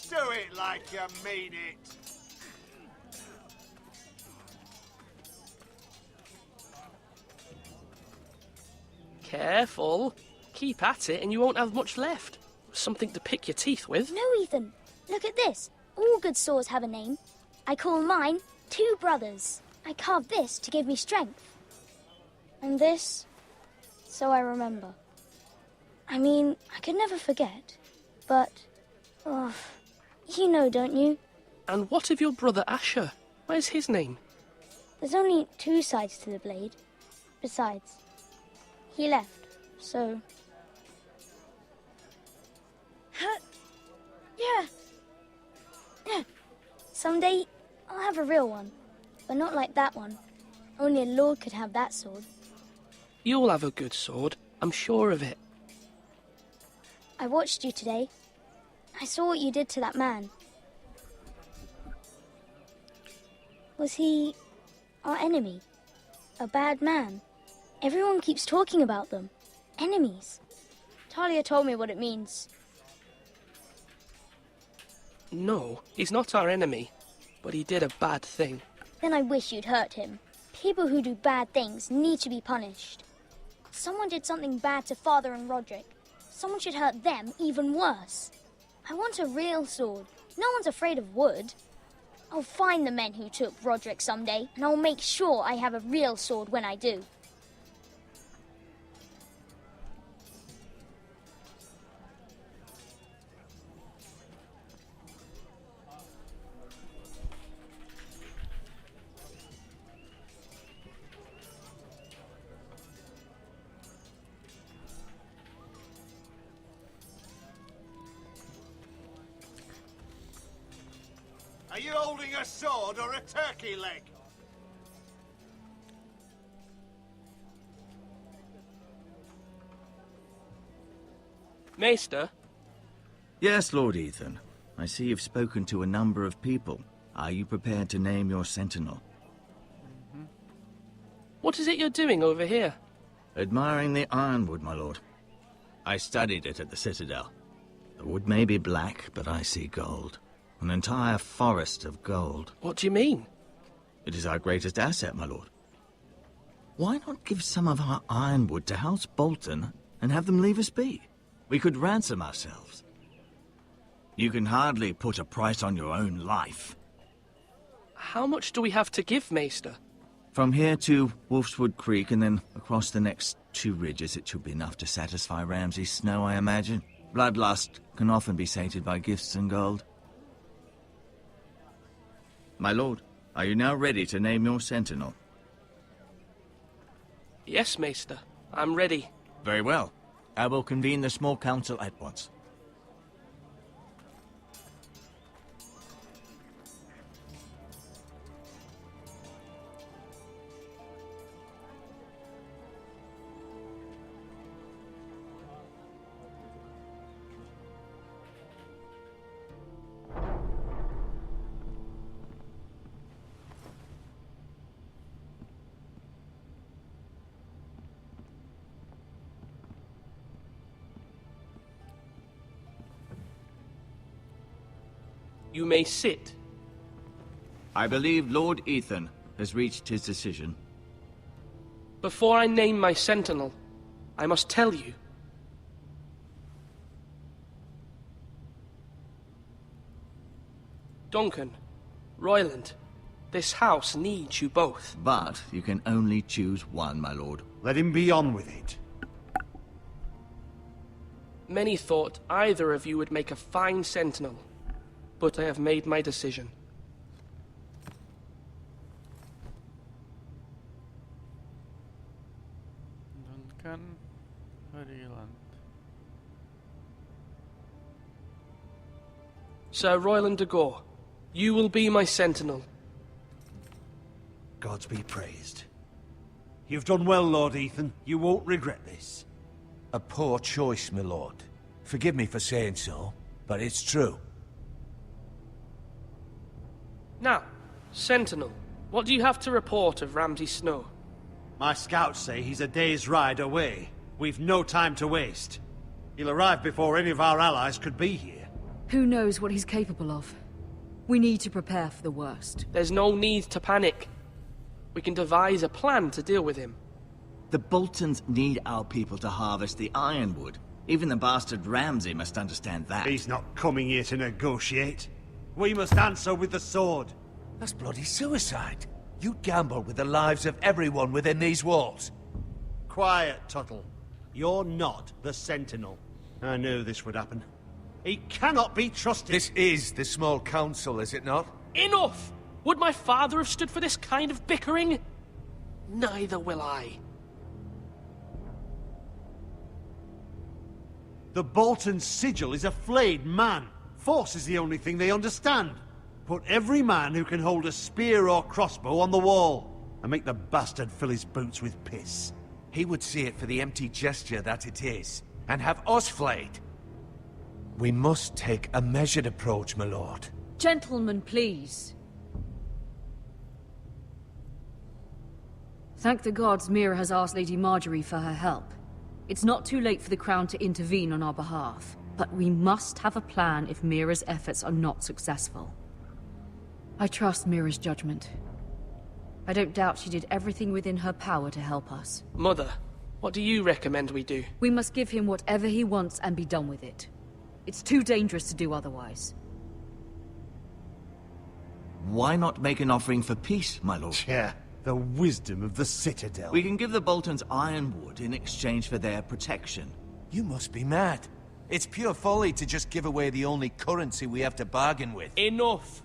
[SPEAKER 6] Do it like you mean it.
[SPEAKER 13] Careful. Keep at it and you won't have much left. Something to pick your teeth with.
[SPEAKER 12] No, Ethan. Look at this. All good swords have a name. I call mine Two Brothers. I carved this to give me strength. And this, so I remember. I mean, I could never forget. But, oh, you know, don't you?
[SPEAKER 13] And what of your brother Asher? Where's his name?
[SPEAKER 12] There's only two sides to the blade. Besides, he left, so... Yeah. Someday, I'll have a real one. But not like that one. Only a lord could have that sword.
[SPEAKER 13] You'll have a good sword. I'm sure of it.
[SPEAKER 12] I watched you today. I saw what you did to that man. Was he our enemy? A bad man? Everyone keeps talking about them. Enemies. Talia told me what it means.
[SPEAKER 13] No, he's not our enemy. But he did a bad thing.
[SPEAKER 12] Then I wish you'd hurt him. People who do bad things need to be punished. Someone did something bad to Father and Roderick. Someone should hurt them even worse. I want a real sword. No one's afraid of wood. I'll find the men who took Roderick someday, and I'll make sure I have a real sword when I do.
[SPEAKER 6] Are you holding a sword or a turkey leg?
[SPEAKER 13] Maester?
[SPEAKER 9] Yes, Lord Ethan. I see you've spoken to a number of people. Are you prepared to name your sentinel?
[SPEAKER 13] What is it you're doing over here?
[SPEAKER 9] Admiring the ironwood, my lord. I studied it at the Citadel. The wood may be black, but I see gold. An entire forest of gold.
[SPEAKER 13] What do you mean?
[SPEAKER 9] It is our greatest asset, my lord. Why not give some of our ironwood to House Bolton and have them leave us be? We could ransom ourselves. You can hardly put a price on your own life.
[SPEAKER 13] How much do we have to give, Maester?
[SPEAKER 9] From here to Wolfswood Creek and then across the next 2 ridges, it should be enough to satisfy Ramsay Snow, I imagine. Bloodlust can often be sated by gifts and gold. My lord, are you now ready to name your sentinel?
[SPEAKER 13] Yes, Maester. I'm ready.
[SPEAKER 9] Very well. I will convene the small council at once.
[SPEAKER 13] You may sit.
[SPEAKER 9] I believe Lord Ethan has reached his decision.
[SPEAKER 13] Before I name my sentinel, I must tell you. Duncan, Royland, this house needs you both.
[SPEAKER 9] But you can only choose one, my lord.
[SPEAKER 14] Let him be on with it.
[SPEAKER 13] Many thought either of you would make a fine sentinel, but I have made my decision.
[SPEAKER 1] Duncan, Royland.
[SPEAKER 13] Sir Royland de Gore, you will be my sentinel.
[SPEAKER 14] Gods be praised. You've done well, Lord Ethan. You won't regret this.
[SPEAKER 6] A poor choice, my lord. Forgive me for saying so, but it's true.
[SPEAKER 13] Now, sentinel, what do you have to report of Ramsay Snow?
[SPEAKER 14] My scouts say he's a day's ride away. We've no time to waste. He'll arrive before any of our allies could be here.
[SPEAKER 10] Who knows what he's capable of? We need to prepare for the worst.
[SPEAKER 13] There's no need to panic. We can devise a plan to deal with him.
[SPEAKER 9] The Boltons need our people to harvest the ironwood. Even the bastard Ramsay must understand that.
[SPEAKER 14] He's not coming here to negotiate. We must answer with the sword.
[SPEAKER 6] That's bloody suicide. You'd gamble with the lives of everyone within these walls.
[SPEAKER 14] Quiet, Tuttle. You're not the Sentinel. I knew this would happen. He cannot be trusted.
[SPEAKER 6] This is the small council, is it not?
[SPEAKER 13] Enough! Would my father have stood for this kind of bickering? Neither will I.
[SPEAKER 14] The Bolton sigil is a flayed man. Force is the only thing they understand. Put every man who can hold a spear or crossbow on the wall, and make the bastard fill his boots with piss.
[SPEAKER 6] He would see it for the empty gesture that it is, and have us flayed. We must take a measured approach, my lord.
[SPEAKER 10] Gentlemen, please. Thank the gods Mira has asked Lady Marjorie for her help. It's not too late for the Crown to intervene on our behalf, but we must have a plan if Mira's efforts are not successful. I trust Mira's judgment. I don't doubt she did everything within her power to help us.
[SPEAKER 13] Mother, what do you recommend we do?
[SPEAKER 10] We must give him whatever he wants and be done with it. It's too dangerous to do otherwise.
[SPEAKER 9] Why not make an offering for peace, my lord?
[SPEAKER 14] Yeah, the wisdom of the Citadel.
[SPEAKER 9] We can give the Boltons ironwood in exchange for their protection.
[SPEAKER 6] You must be mad. It's pure folly to just give away the only currency we have to bargain with.
[SPEAKER 13] Enough!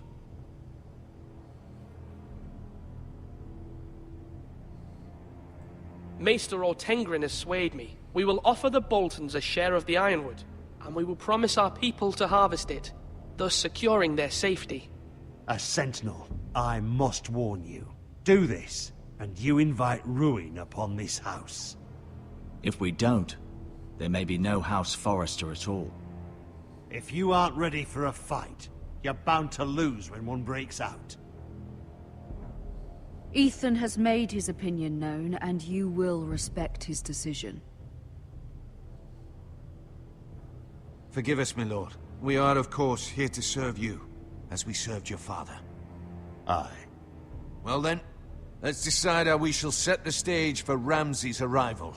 [SPEAKER 13] Maester Ortengrin has swayed me. We will offer the Boltons a share of the ironwood, and we will promise our people to harvest it, thus securing their safety.
[SPEAKER 14] A sentinel, I must warn you. Do this, and you invite ruin upon this house.
[SPEAKER 9] If we don't, there may be no House Forrester at all.
[SPEAKER 14] If you aren't ready for a fight, you're bound to lose when one breaks out.
[SPEAKER 10] Ethan has made his opinion known, and you will respect his decision.
[SPEAKER 6] Forgive us, my lord. We are, of course, here to serve you, as we served your father.
[SPEAKER 14] Aye.
[SPEAKER 6] Well then, let's decide how we shall set the stage for Ramsay's arrival.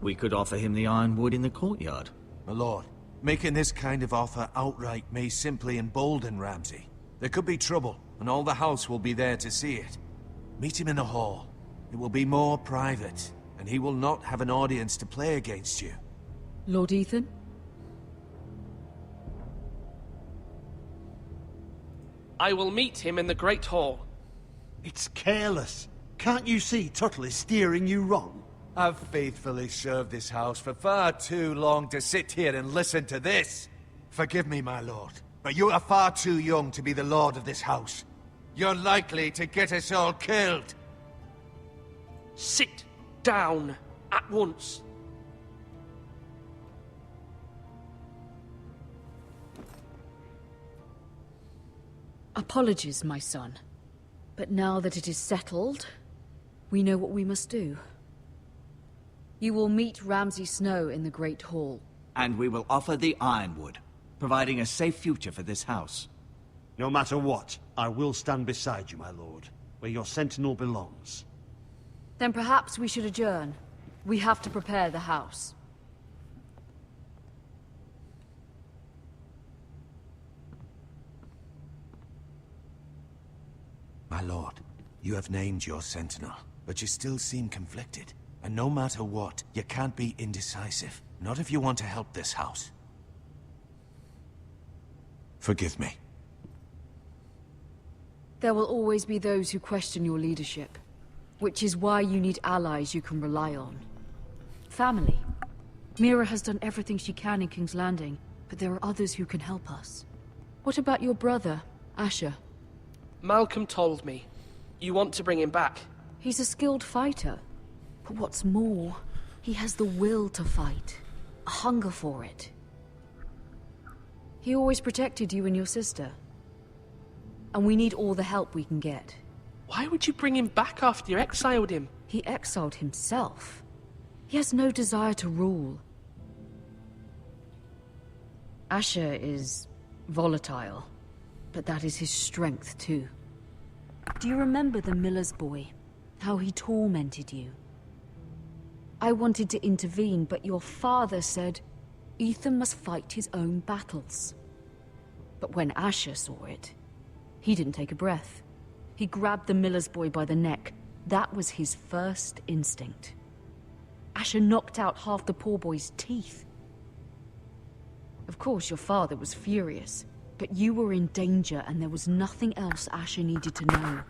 [SPEAKER 9] We could offer him the ironwood in the courtyard.
[SPEAKER 6] My lord, making this kind of offer outright may simply embolden Ramsay. There could be trouble, and all the house will be there to see it. Meet him in the hall. It will be more private, and he will not have an audience to play against you.
[SPEAKER 10] Lord Ethan?
[SPEAKER 13] I will meet him in the Great Hall.
[SPEAKER 14] It's careless. Can't you see Tuttle is steering you wrong?
[SPEAKER 6] I've faithfully served this house for far too long to sit here and listen to this. Forgive me, my lord, but you are far too young to be the lord of this house. You're likely to get us all killed.
[SPEAKER 13] Sit down at once.
[SPEAKER 10] Apologies, my son. But now that it is settled, we know what we must do. You will meet Ramsay Snow in the Great Hall.
[SPEAKER 9] And we will offer the ironwood, providing a safe future for this house.
[SPEAKER 14] No matter what, I will stand beside you, my lord, where your sentinel belongs.
[SPEAKER 10] Then perhaps we should adjourn. We have to prepare the house.
[SPEAKER 6] My lord, you have named your sentinel, but you still seem conflicted. And no matter what, you can't be indecisive. Not if you want to help this house. Forgive me.
[SPEAKER 10] There will always be those who question your leadership, which is why you need allies you can rely on. Family. Mira has done everything she can in King's Landing, but there are others who can help us. What about your brother, Asher?
[SPEAKER 13] Malcolm told me. You want to bring him back?
[SPEAKER 10] He's a skilled fighter. But what's more, he has the will to fight. A hunger for it. He always protected you and your sister. And we need all the help we can get.
[SPEAKER 13] Why would you bring him back after you exiled him?
[SPEAKER 10] He exiled himself. He has no desire to rule. Asher is volatile, but that is his strength too. Do you remember the miller's boy? How he tormented you? I wanted to intervene, but your father said Ethan must fight his own battles. But when Asher saw it, he didn't take a breath. He grabbed the miller's boy by the neck. That was his first instinct. Asher knocked out half the poor boy's teeth. Of course, your father was furious, but you were in danger and there was nothing else Asher needed to know.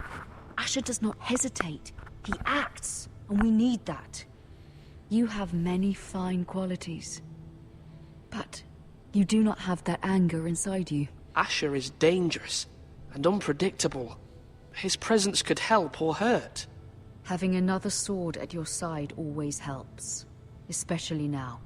[SPEAKER 10] Asher does not hesitate. He acts, and we need that. You have many fine qualities, but you do not have that anger inside you.
[SPEAKER 13] Asher is dangerous and unpredictable. His presence could help or hurt.
[SPEAKER 10] Having another sword at your side always helps, especially now.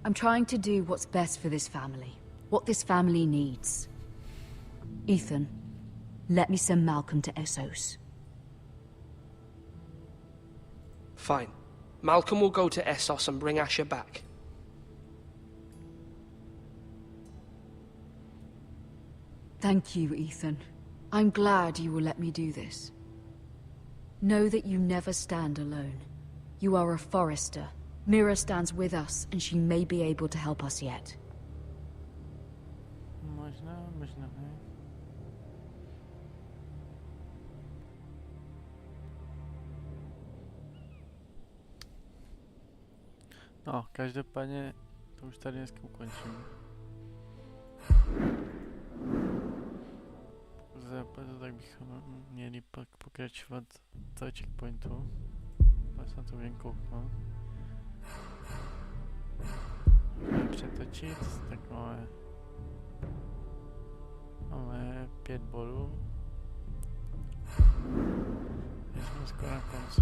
[SPEAKER 10] I'm trying to do what's best for this family, what this family needs. Ethan, let me send Malcolm to Essos.
[SPEAKER 13] Fine. Malcolm will go to Essos and bring Asher back.
[SPEAKER 10] Thank you, Ethan. I'm glad you will let me do this. Know that you never stand alone. You are a Forrester. Mira stands with us, and she may be able to help us yet.
[SPEAKER 1] Možná ne. No, každopádně to už tady dneska ukončím. Pokud západu, tak bychom měli pak pokračovat do checkpointu. Já se na to jen kouknu. Můžeme přetočit, tak máme 5 bodů. Jsme skoro na konci.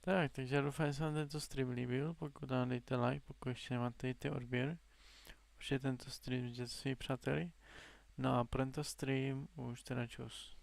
[SPEAKER 1] Tak, takže já doufám, že se vám tento stream líbil, pokud vám dejte like, pokud ještě nemáte, dejte odběr. Už je tento stream s svými přáteli. No a pro tento stream už teda čus.